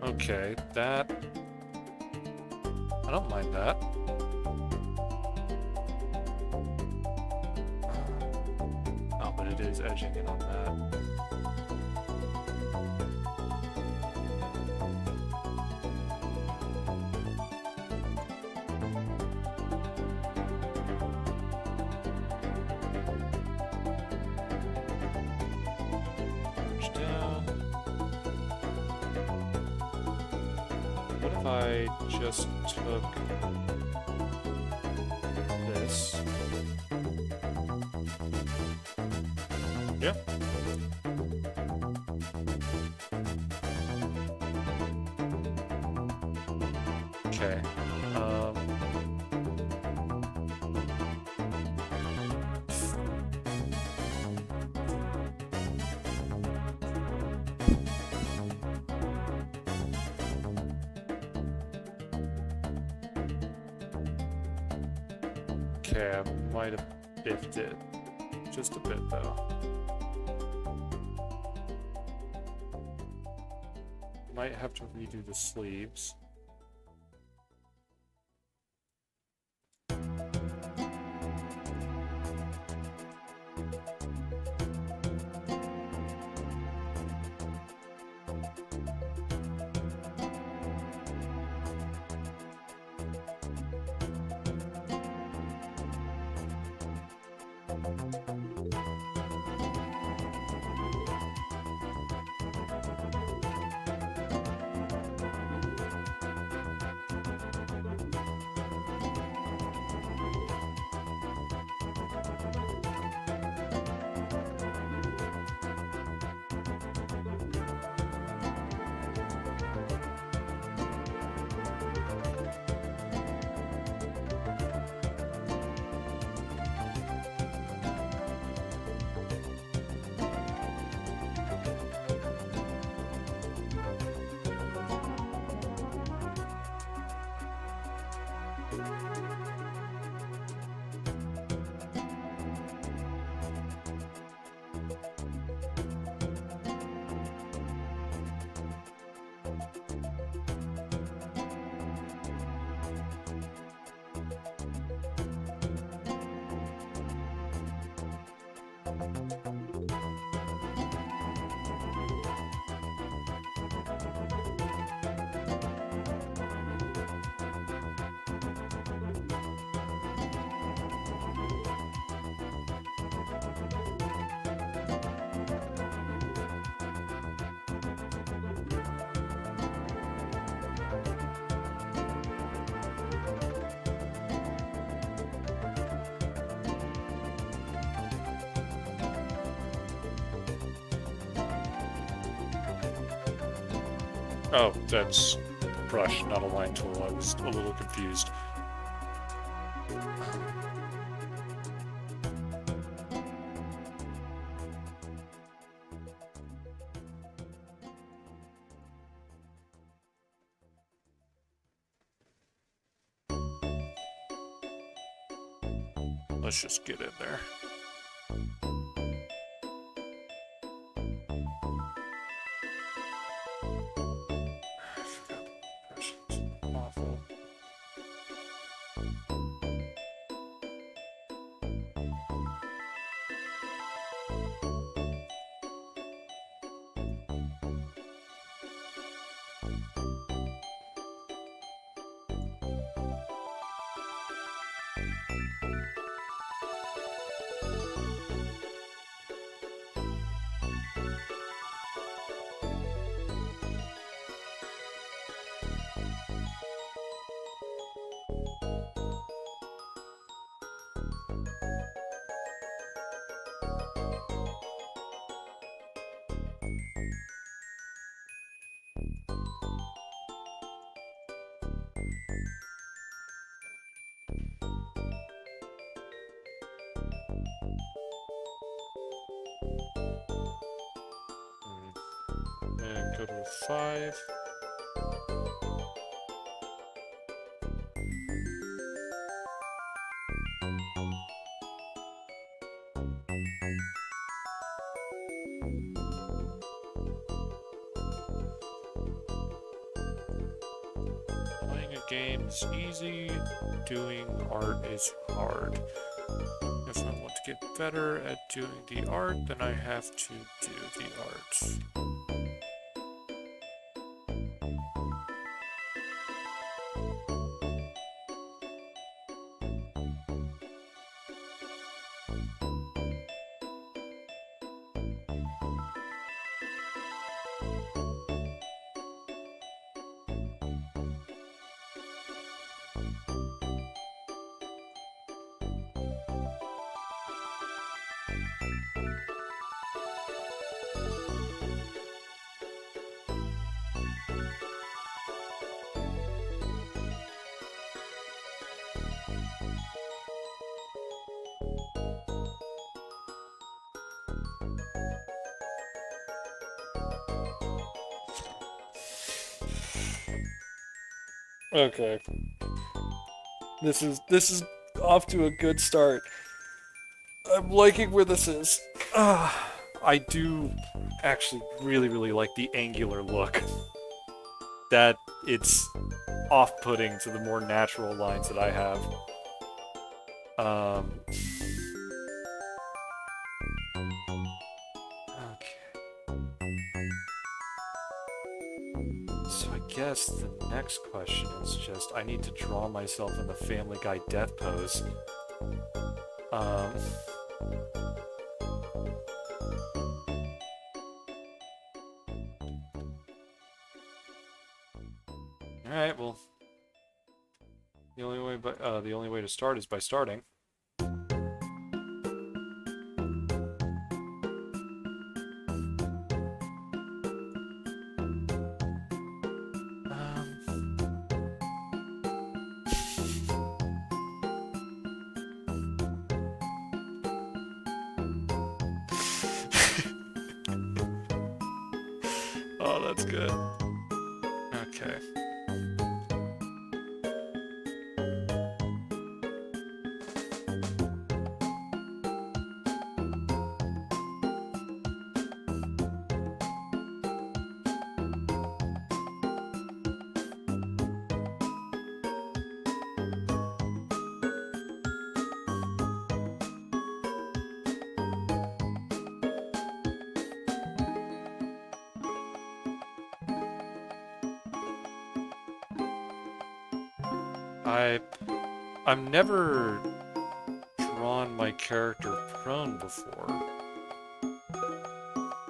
Okay, that... I don't mind that. Oh, but it is edging in on that. Push down. What if I just took this? Yeah. Okay. Okay, I might have biffed it. Just a bit, though. Might have to redo the sleeves. Oh, that's a brush, not a line tool. I was a little confused. Let's just get in there. Awful. And go to 5. Playing a game is easy, doing art is hard. If I want to get better at doing the art, then I have to do the art. Okay. This is off to a good start. I'm liking where this is. I do actually really like the angular look. That it's off-putting to the more natural lines that I have. Okay. So I guess the next question is just, I need to draw myself in the Family Guy death pose. Alright, well, the only way to start is by starting. Oh, that's good. Okay. I'm never drawn my character prone before.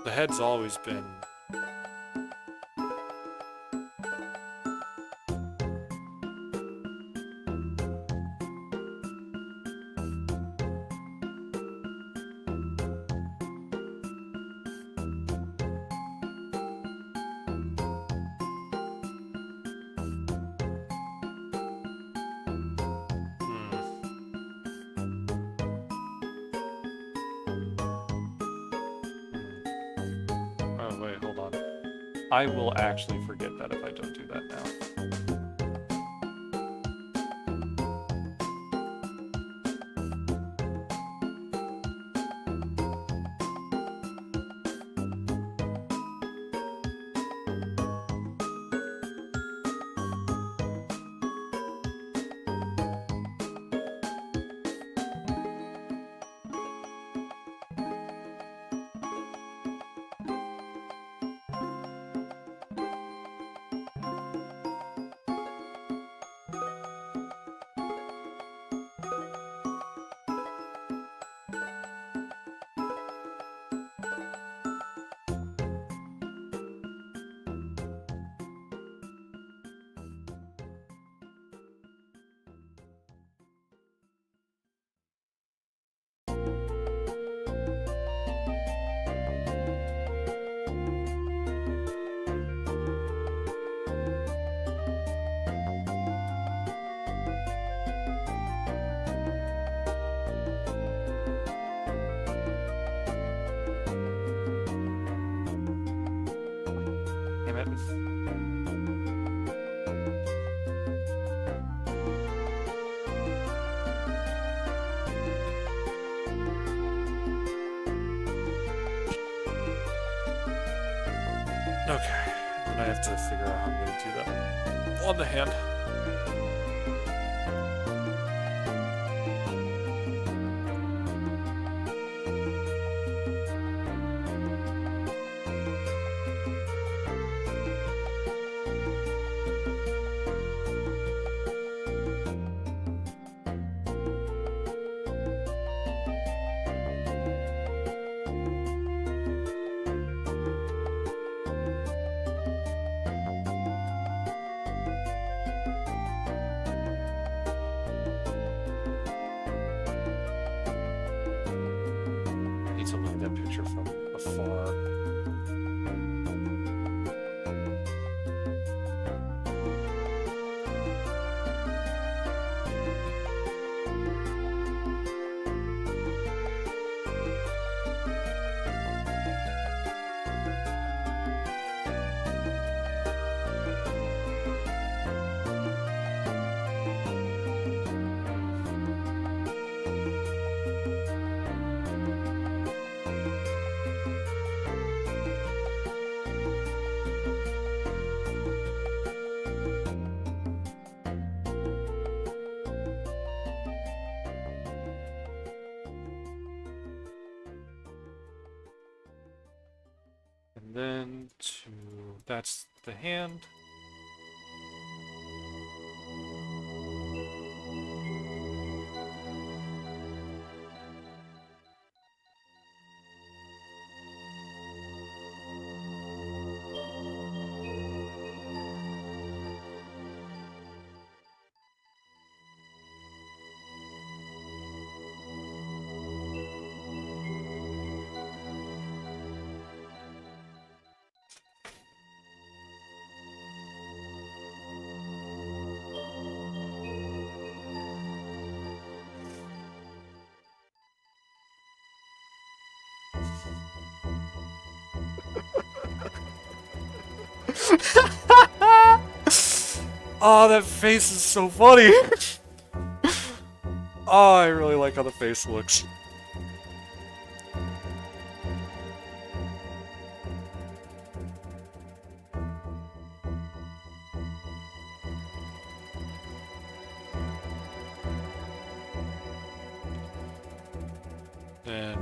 The head's always been... Oh, wait, hold on. I will actually forget that if I don't do that now. Damn it. Okay, then I have to figure out how I'm gonna do that on the hand. I need to look at that picture from afar. And then that's the hand. Oh, that face is so funny! Oh, I really like how the face looks. And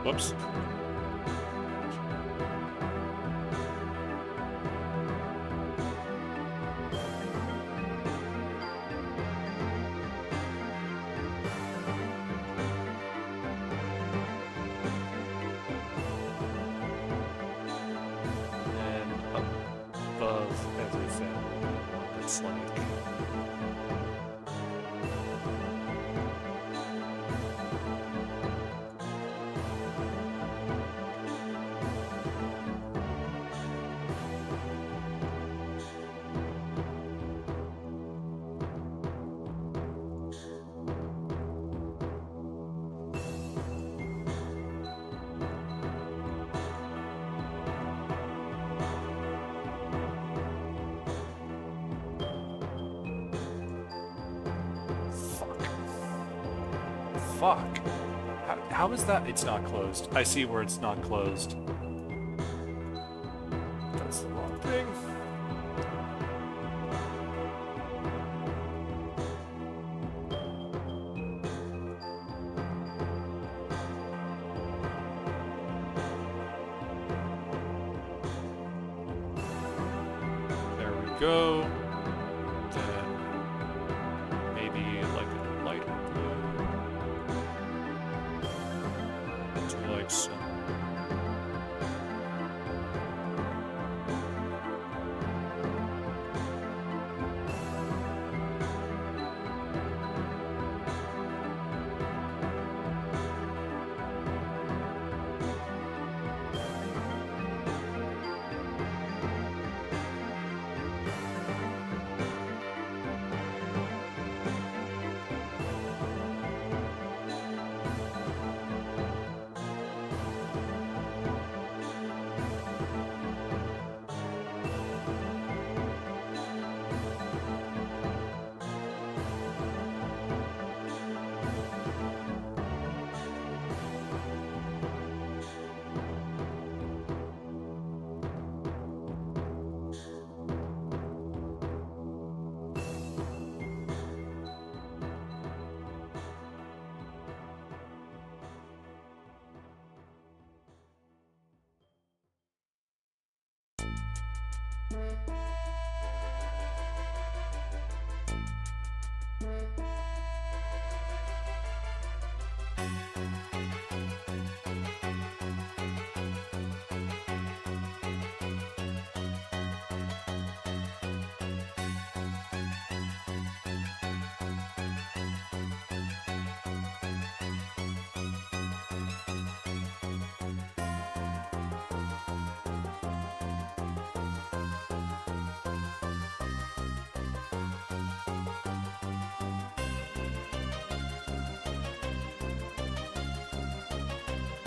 Whoops. And above everything, one that's like... Fuck. How is that? It's not closed. I see where it's not closed. That's the wrong thing. There we go. Then maybe like a lighter blue. Do like some.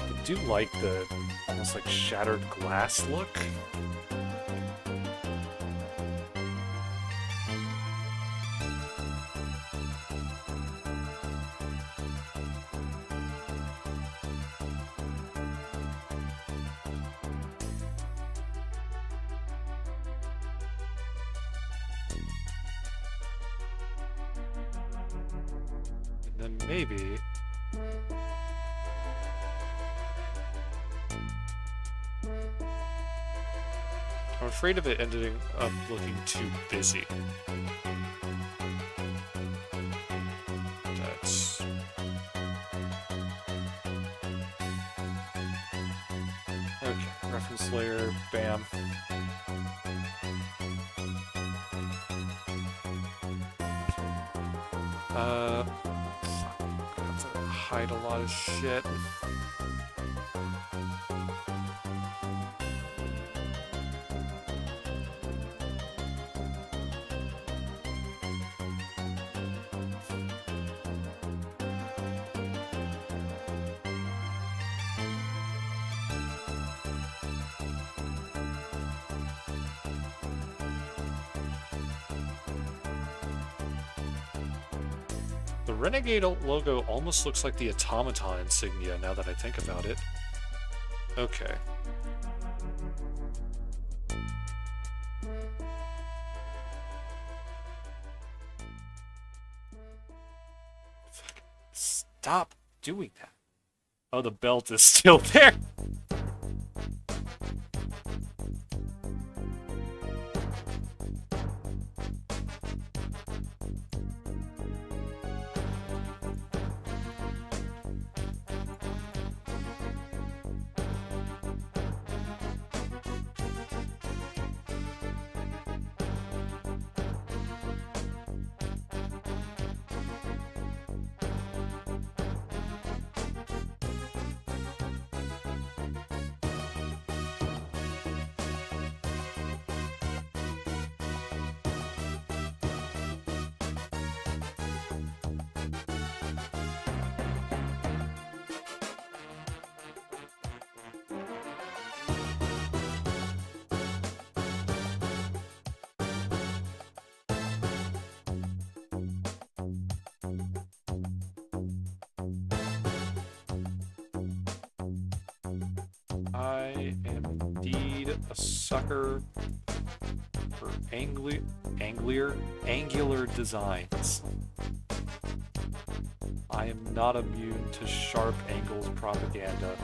I do like the almost like shattered glass look. And then maybe I'm afraid of it ending up looking too busy. That's... Okay, reference layer, bam. I have to hide a lot of shit. The Renegade logo almost looks like the automaton insignia now that I think about it. Okay. Stop doing that. Oh, the belt is still there. I am indeed a sucker for angular designs. I am not immune to sharp angles propaganda.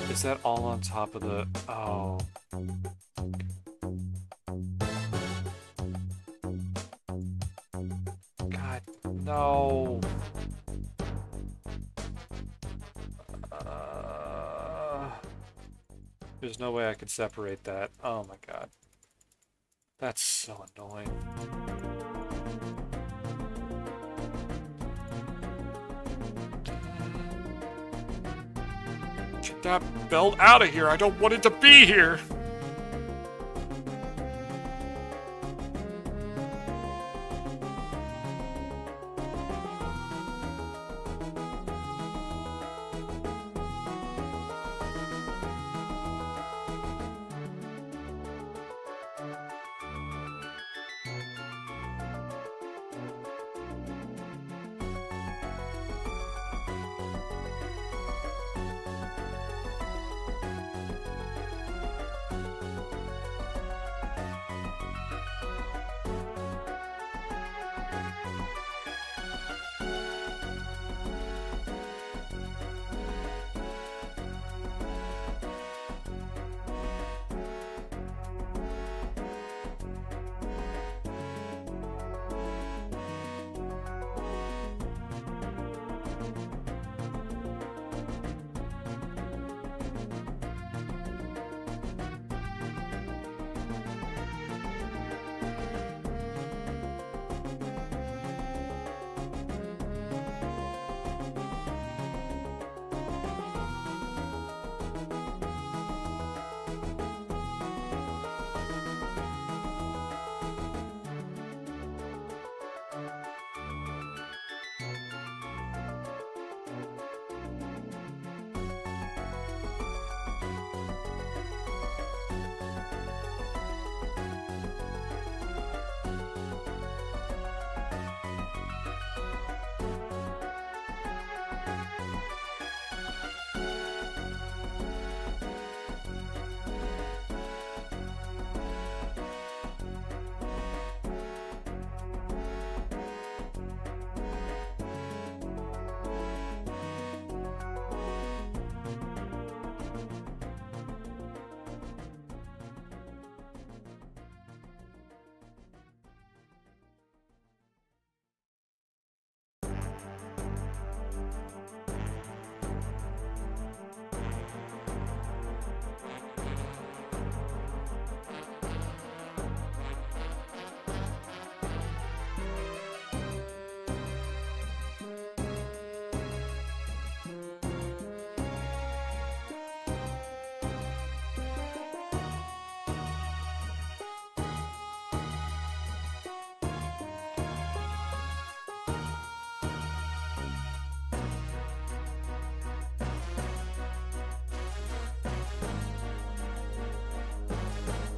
Is that all on top of the... Oh. God, no. There's no way I could separate that. Oh my god. That's so annoying. Get that belt out of here. I don't want it to be here.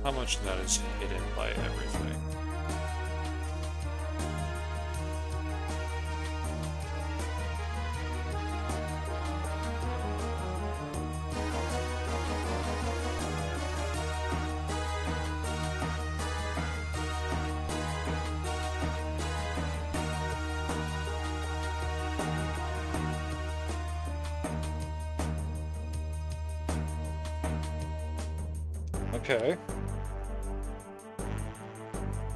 How much of that is hidden by everything? Okay.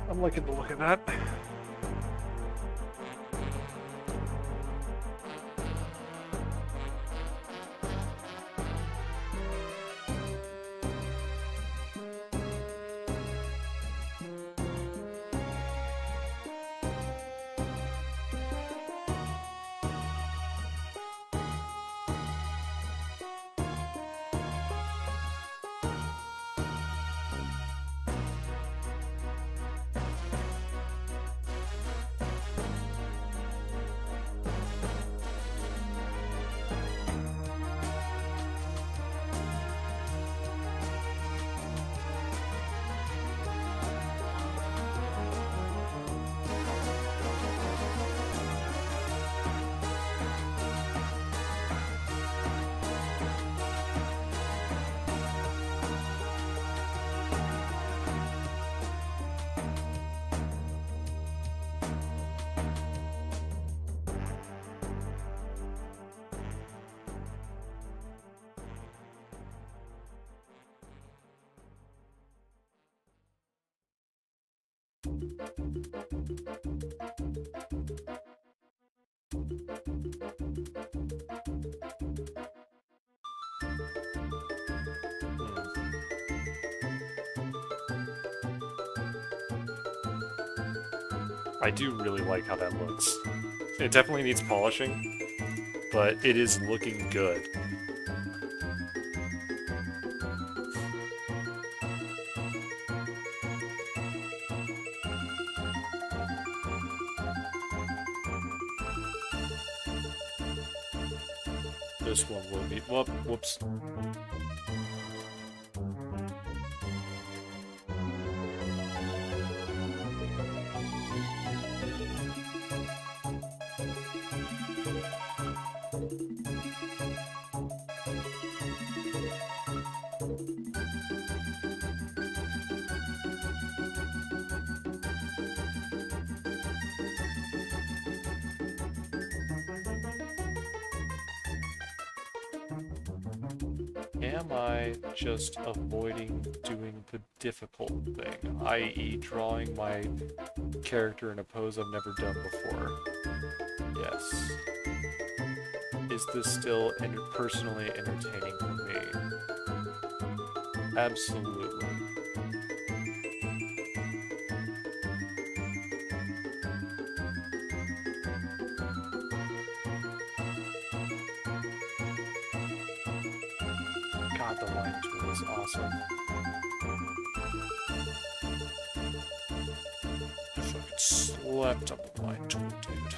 I'm liking the look of that. I do really like how that looks. It definitely needs polishing, but it is looking good. This one will be... whoops. Am I just avoiding doing the difficult thing, i.e. drawing my character in a pose I've never done before? Yes. Is this still personally entertaining for me? Absolutely. God, the line tool is awesome. I fucking slept on the line tool, dude.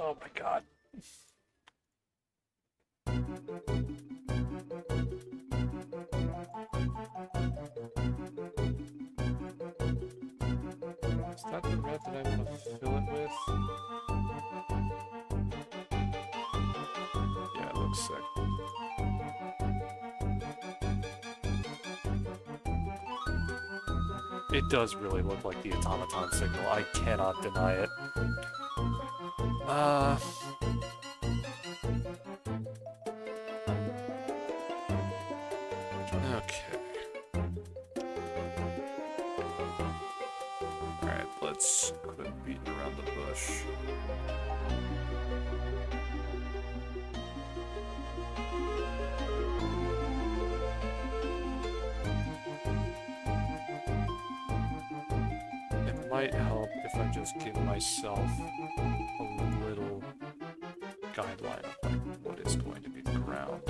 Oh my god. Is that the red that I want to fill it with? Yeah, it looks sick. It does really look like the automaton signal. I cannot deny it. Okay. Alright, let's quit beating around the bush. might help if I just give myself a little guideline of like what is going to be the ground.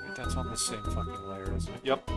Wait, that's on the same fucking layer, isn't it? Yep.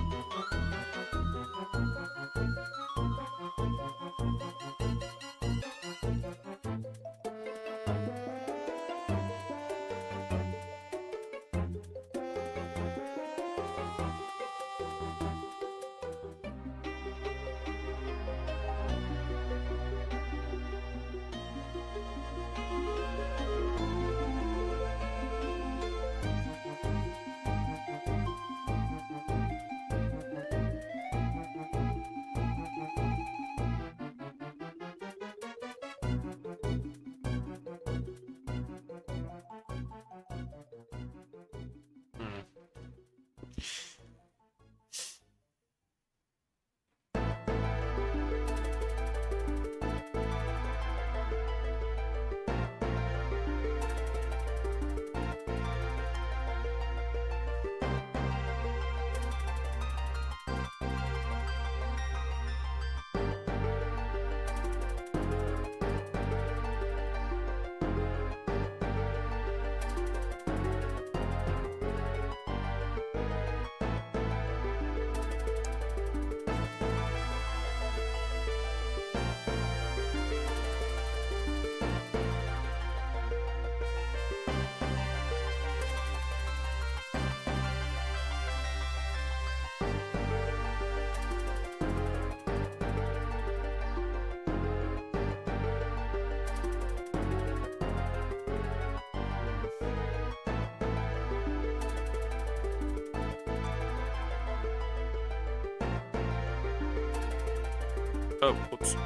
Oh, whoops.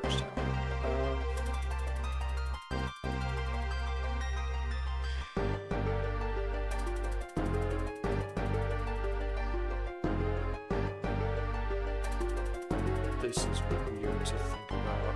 First this is weird to think about.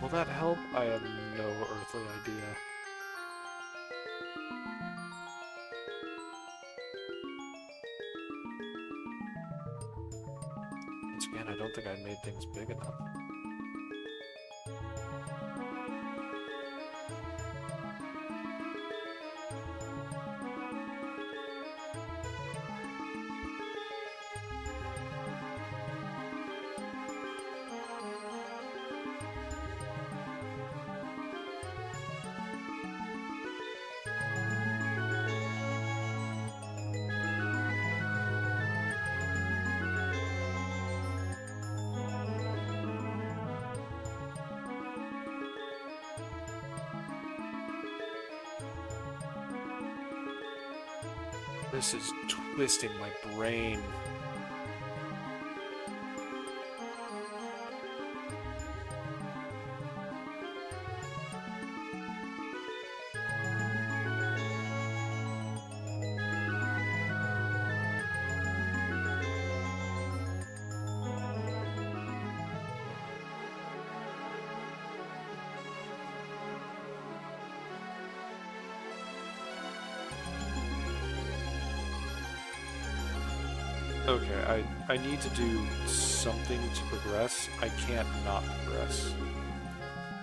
Will that help? I have no earthly idea. Once again, I don't think I made things big enough. This is twisting my brain. Okay, I need to do something to progress. I can't not progress.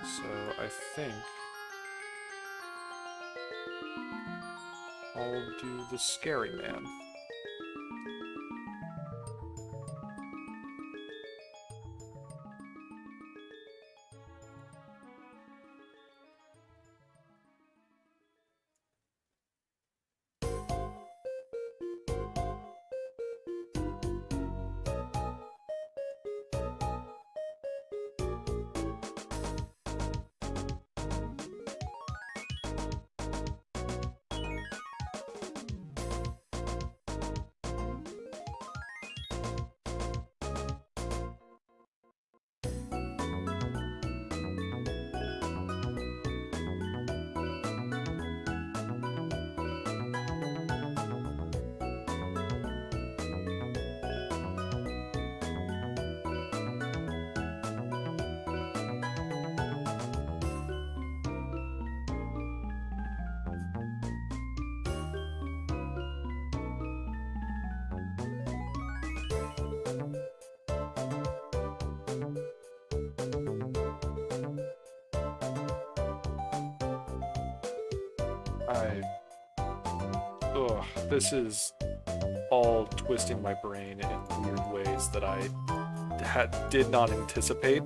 So I think I'll do the scary man. Ugh, this is all twisting my brain in weird ways that I did not anticipate.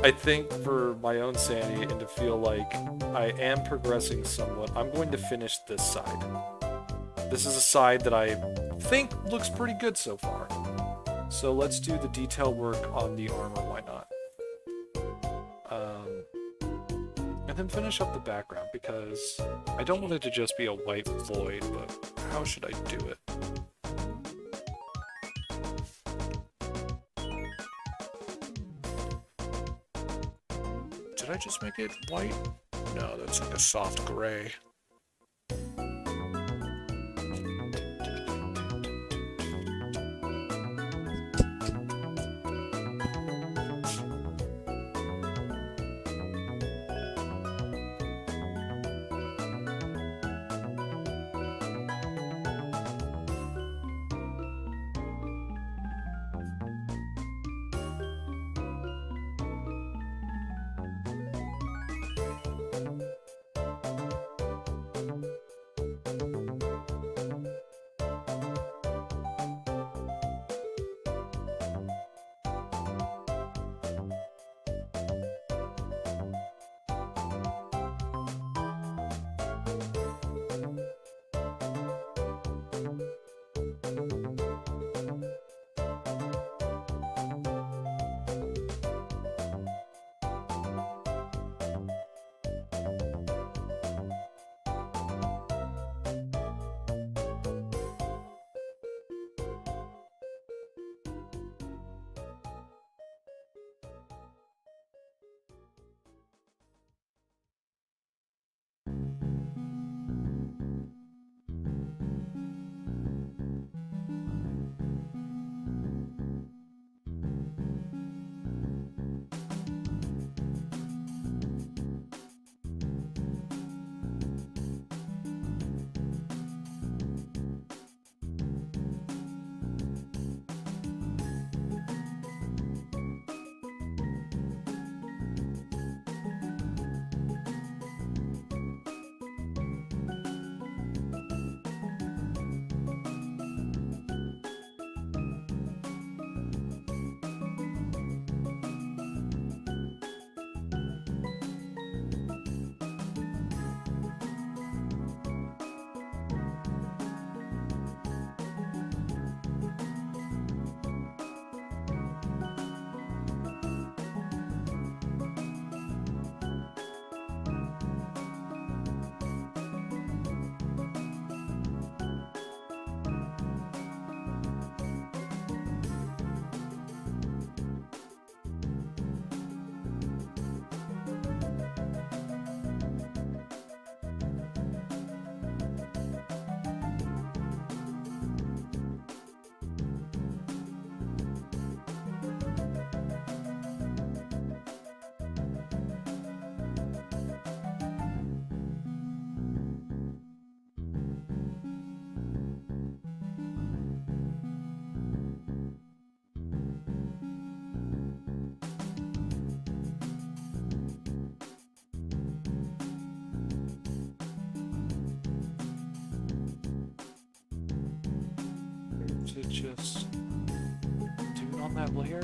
I think for my own sanity and to feel like I am progressing somewhat, I'm going to finish this side. This is a side that I think looks pretty good so far. So let's do the detail work on the armor, why not? And then finish up the background, because I don't want it to just be a white void, but how should I do it? Did I just make it white? No, that's like a soft gray. to just do it on that layer?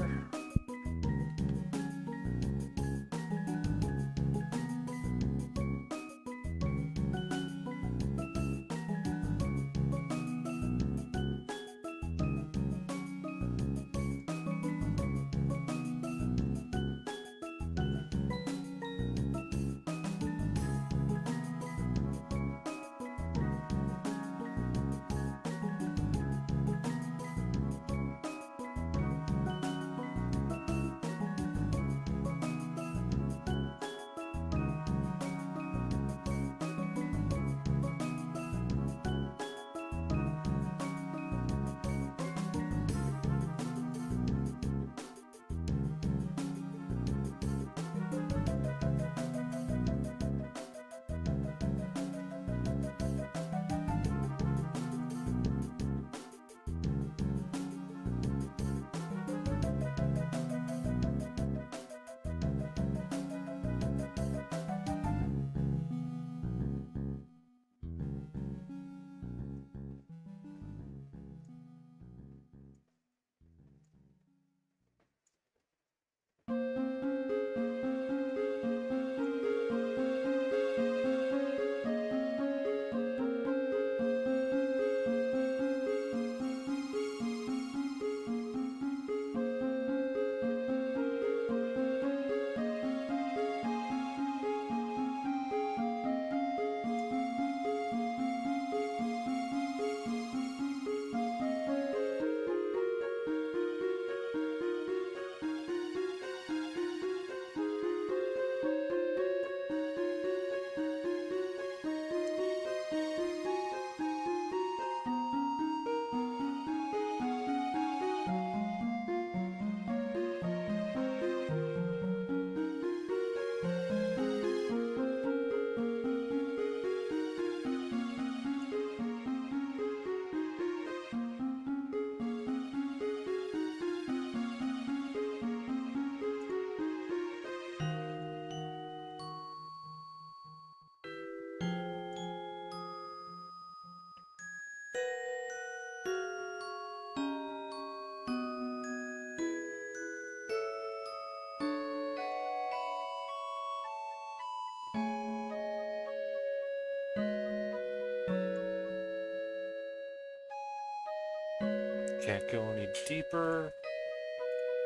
Can't go any deeper.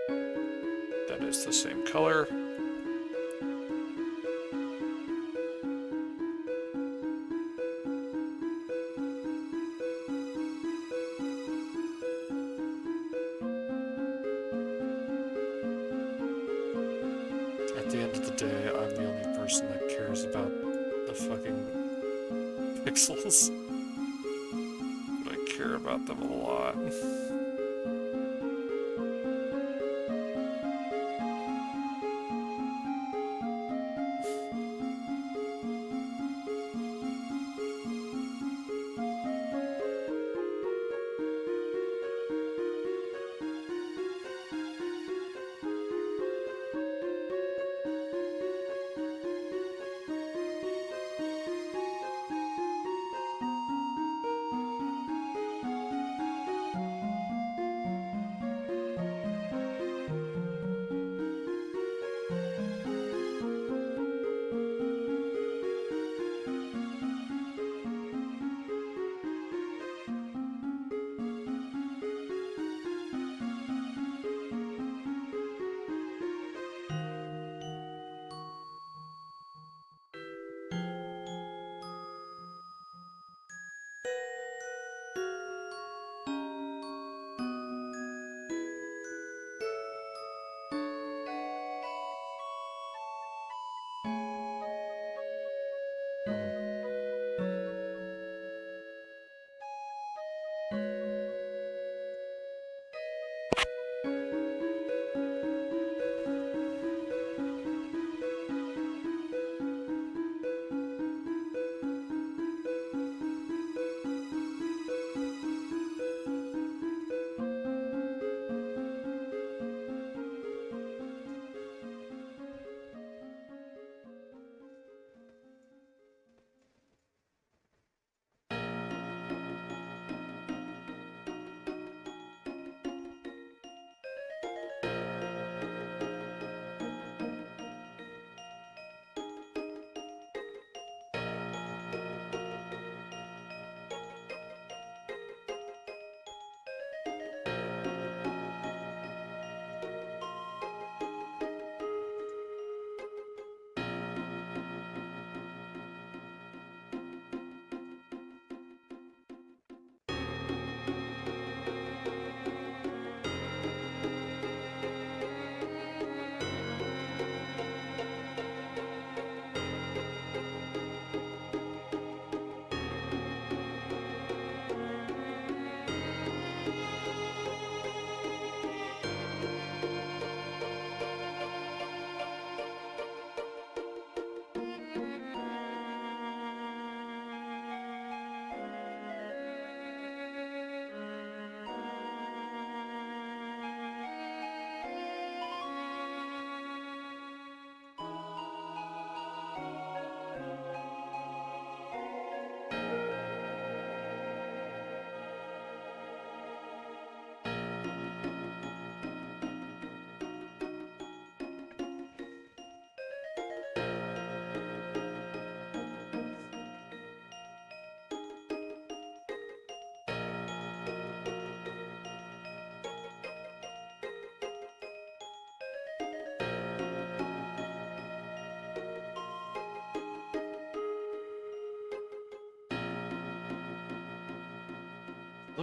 That is the same color. At the end of the day, I'm the only person that cares about the fucking pixels. But I care about them a lot.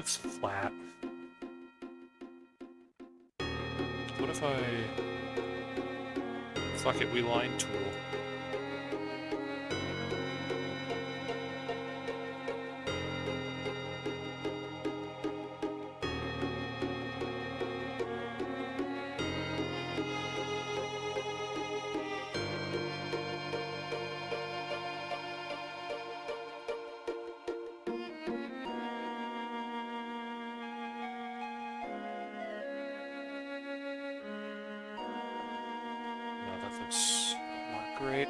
looks flat. What if I... Fuck it, we line tool. Looks not great.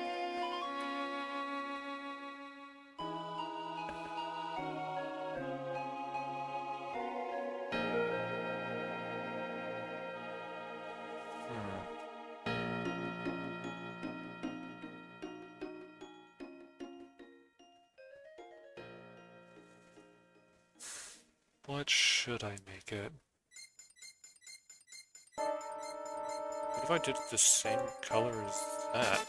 What should I make it? What if I did the same color as that?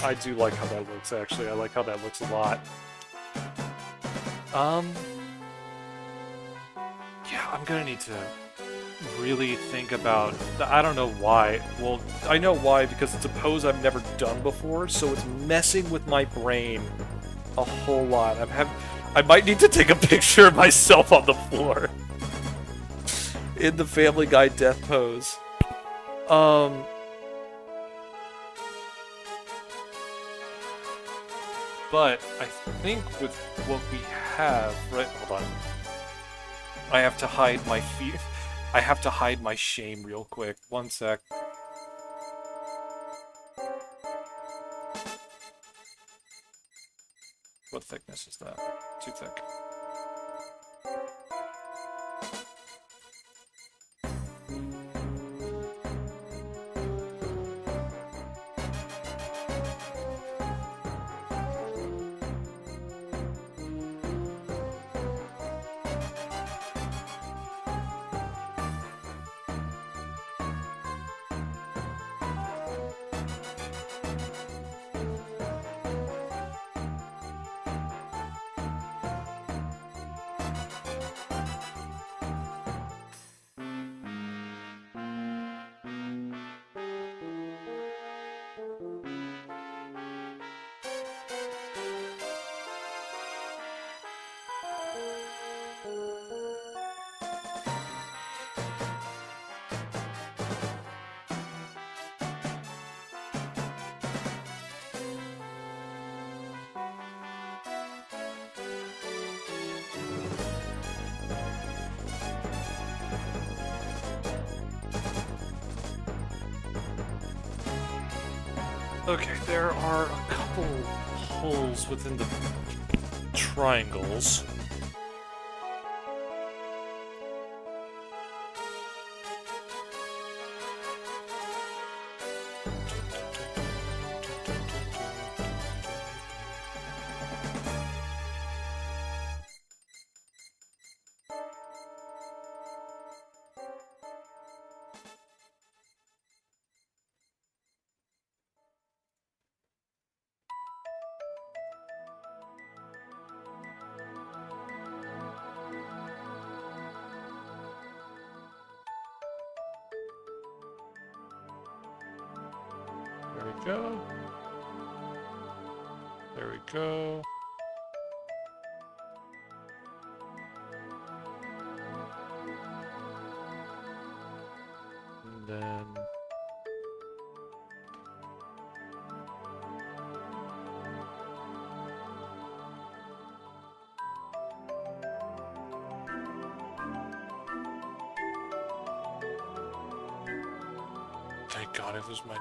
I do like how that looks, actually. I like how that looks a lot. Yeah, I'm gonna need to really think about... I don't know why. Well, I know why, because it's a pose I've never done before, so it's messing with my brain a whole lot. I might need to take a picture of myself on the floor. In the Family Guy death pose. But I think with what we have, right? Hold on. I have to hide my feet. I have to hide my shame real quick. One sec. What thickness is that? Too thick. Okay, there are a couple holes within the triangles. There we go. There we go. And then god, it was my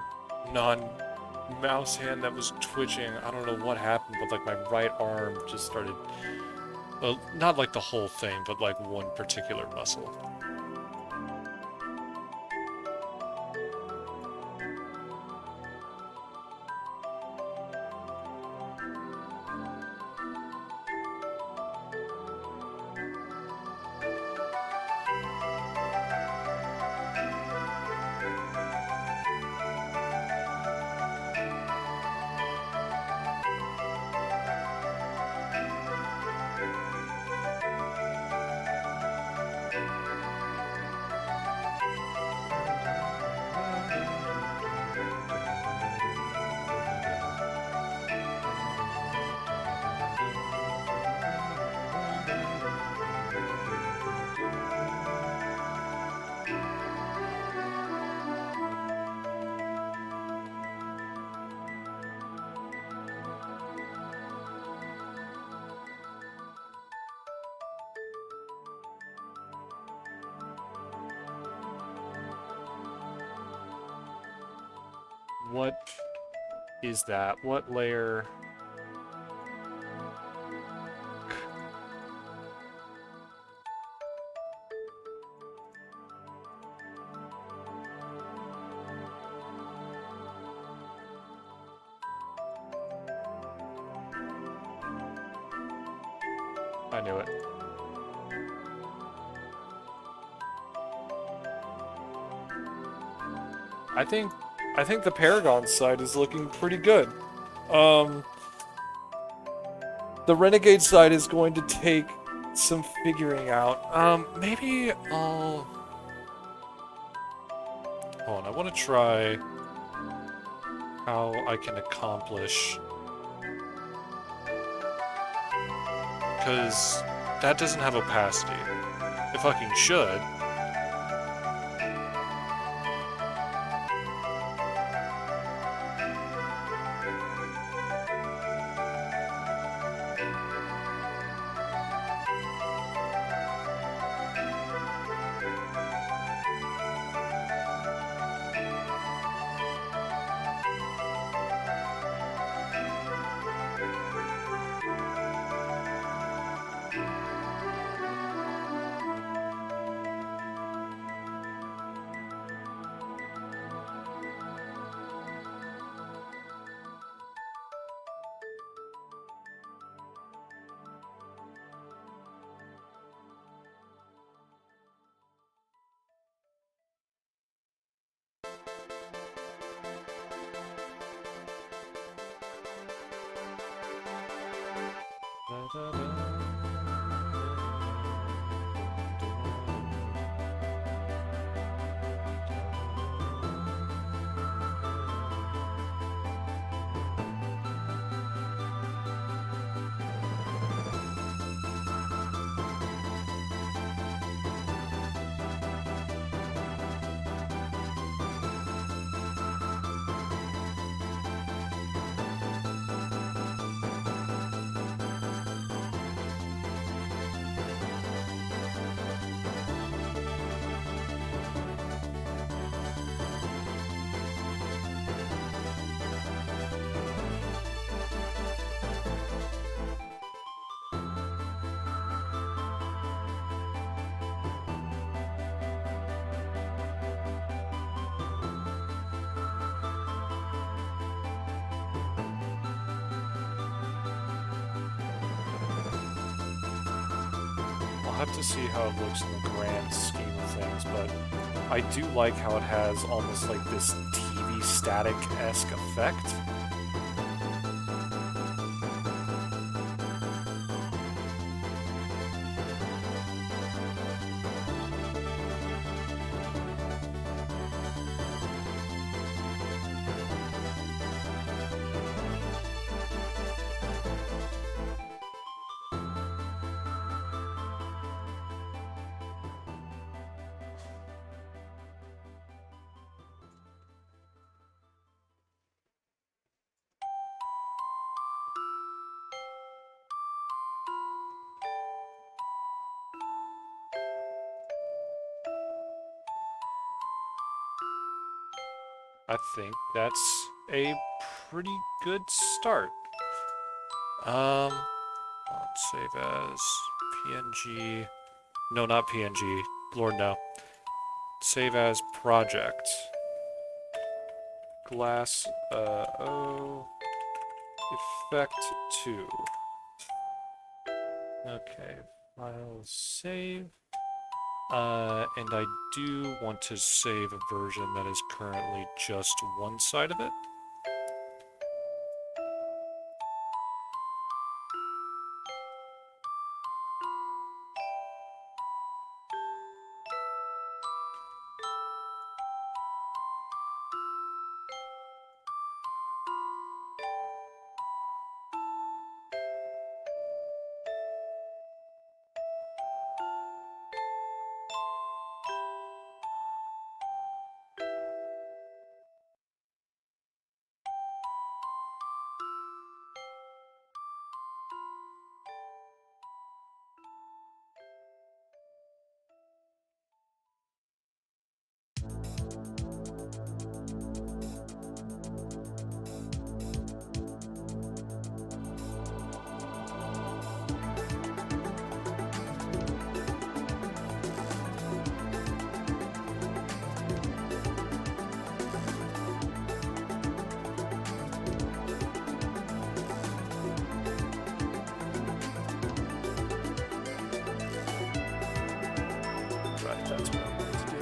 non-mouse hand that was twitching. I don't know what happened, but like my right arm just started... Well, not like the whole thing, but like one particular muscle. What is that? What layer? I knew it. I think the Paragon side is looking pretty good. The Renegade side is going to take some figuring out. Maybe I'll... Hold on, I want to try how I can accomplish... Because that doesn't have opacity. It fucking should. I'll have to see how it looks in the grand scheme of things, but I do like how it has almost like this TV static-esque effect. I think that's a pretty good start. Let's save as PNG. No, not PNG. Lord, no. Save as project. Glass, O, effect 2. Okay, file save. And I do want to save a version that is currently just one side of it. Right, that's what I'm going to do.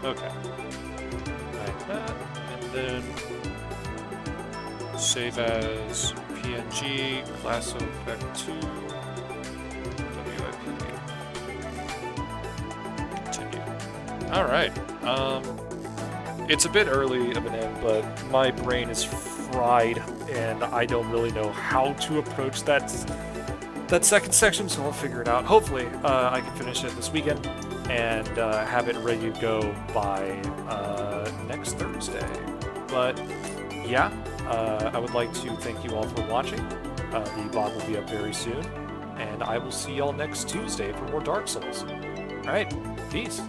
Okay. Like that, and then save as PNG, class effect 2, WIP. Continue. Alright, it's a bit early of an end, but my brain is fried, and I don't really know how to approach that second section, so I'll figure it out. Hopefully, I can finish it this weekend and have it ready to go by next Thursday. But yeah, I would like to thank you all for watching. The VOD will be up very soon, and I will see y'all next Tuesday for more Dark Souls. Alright, peace.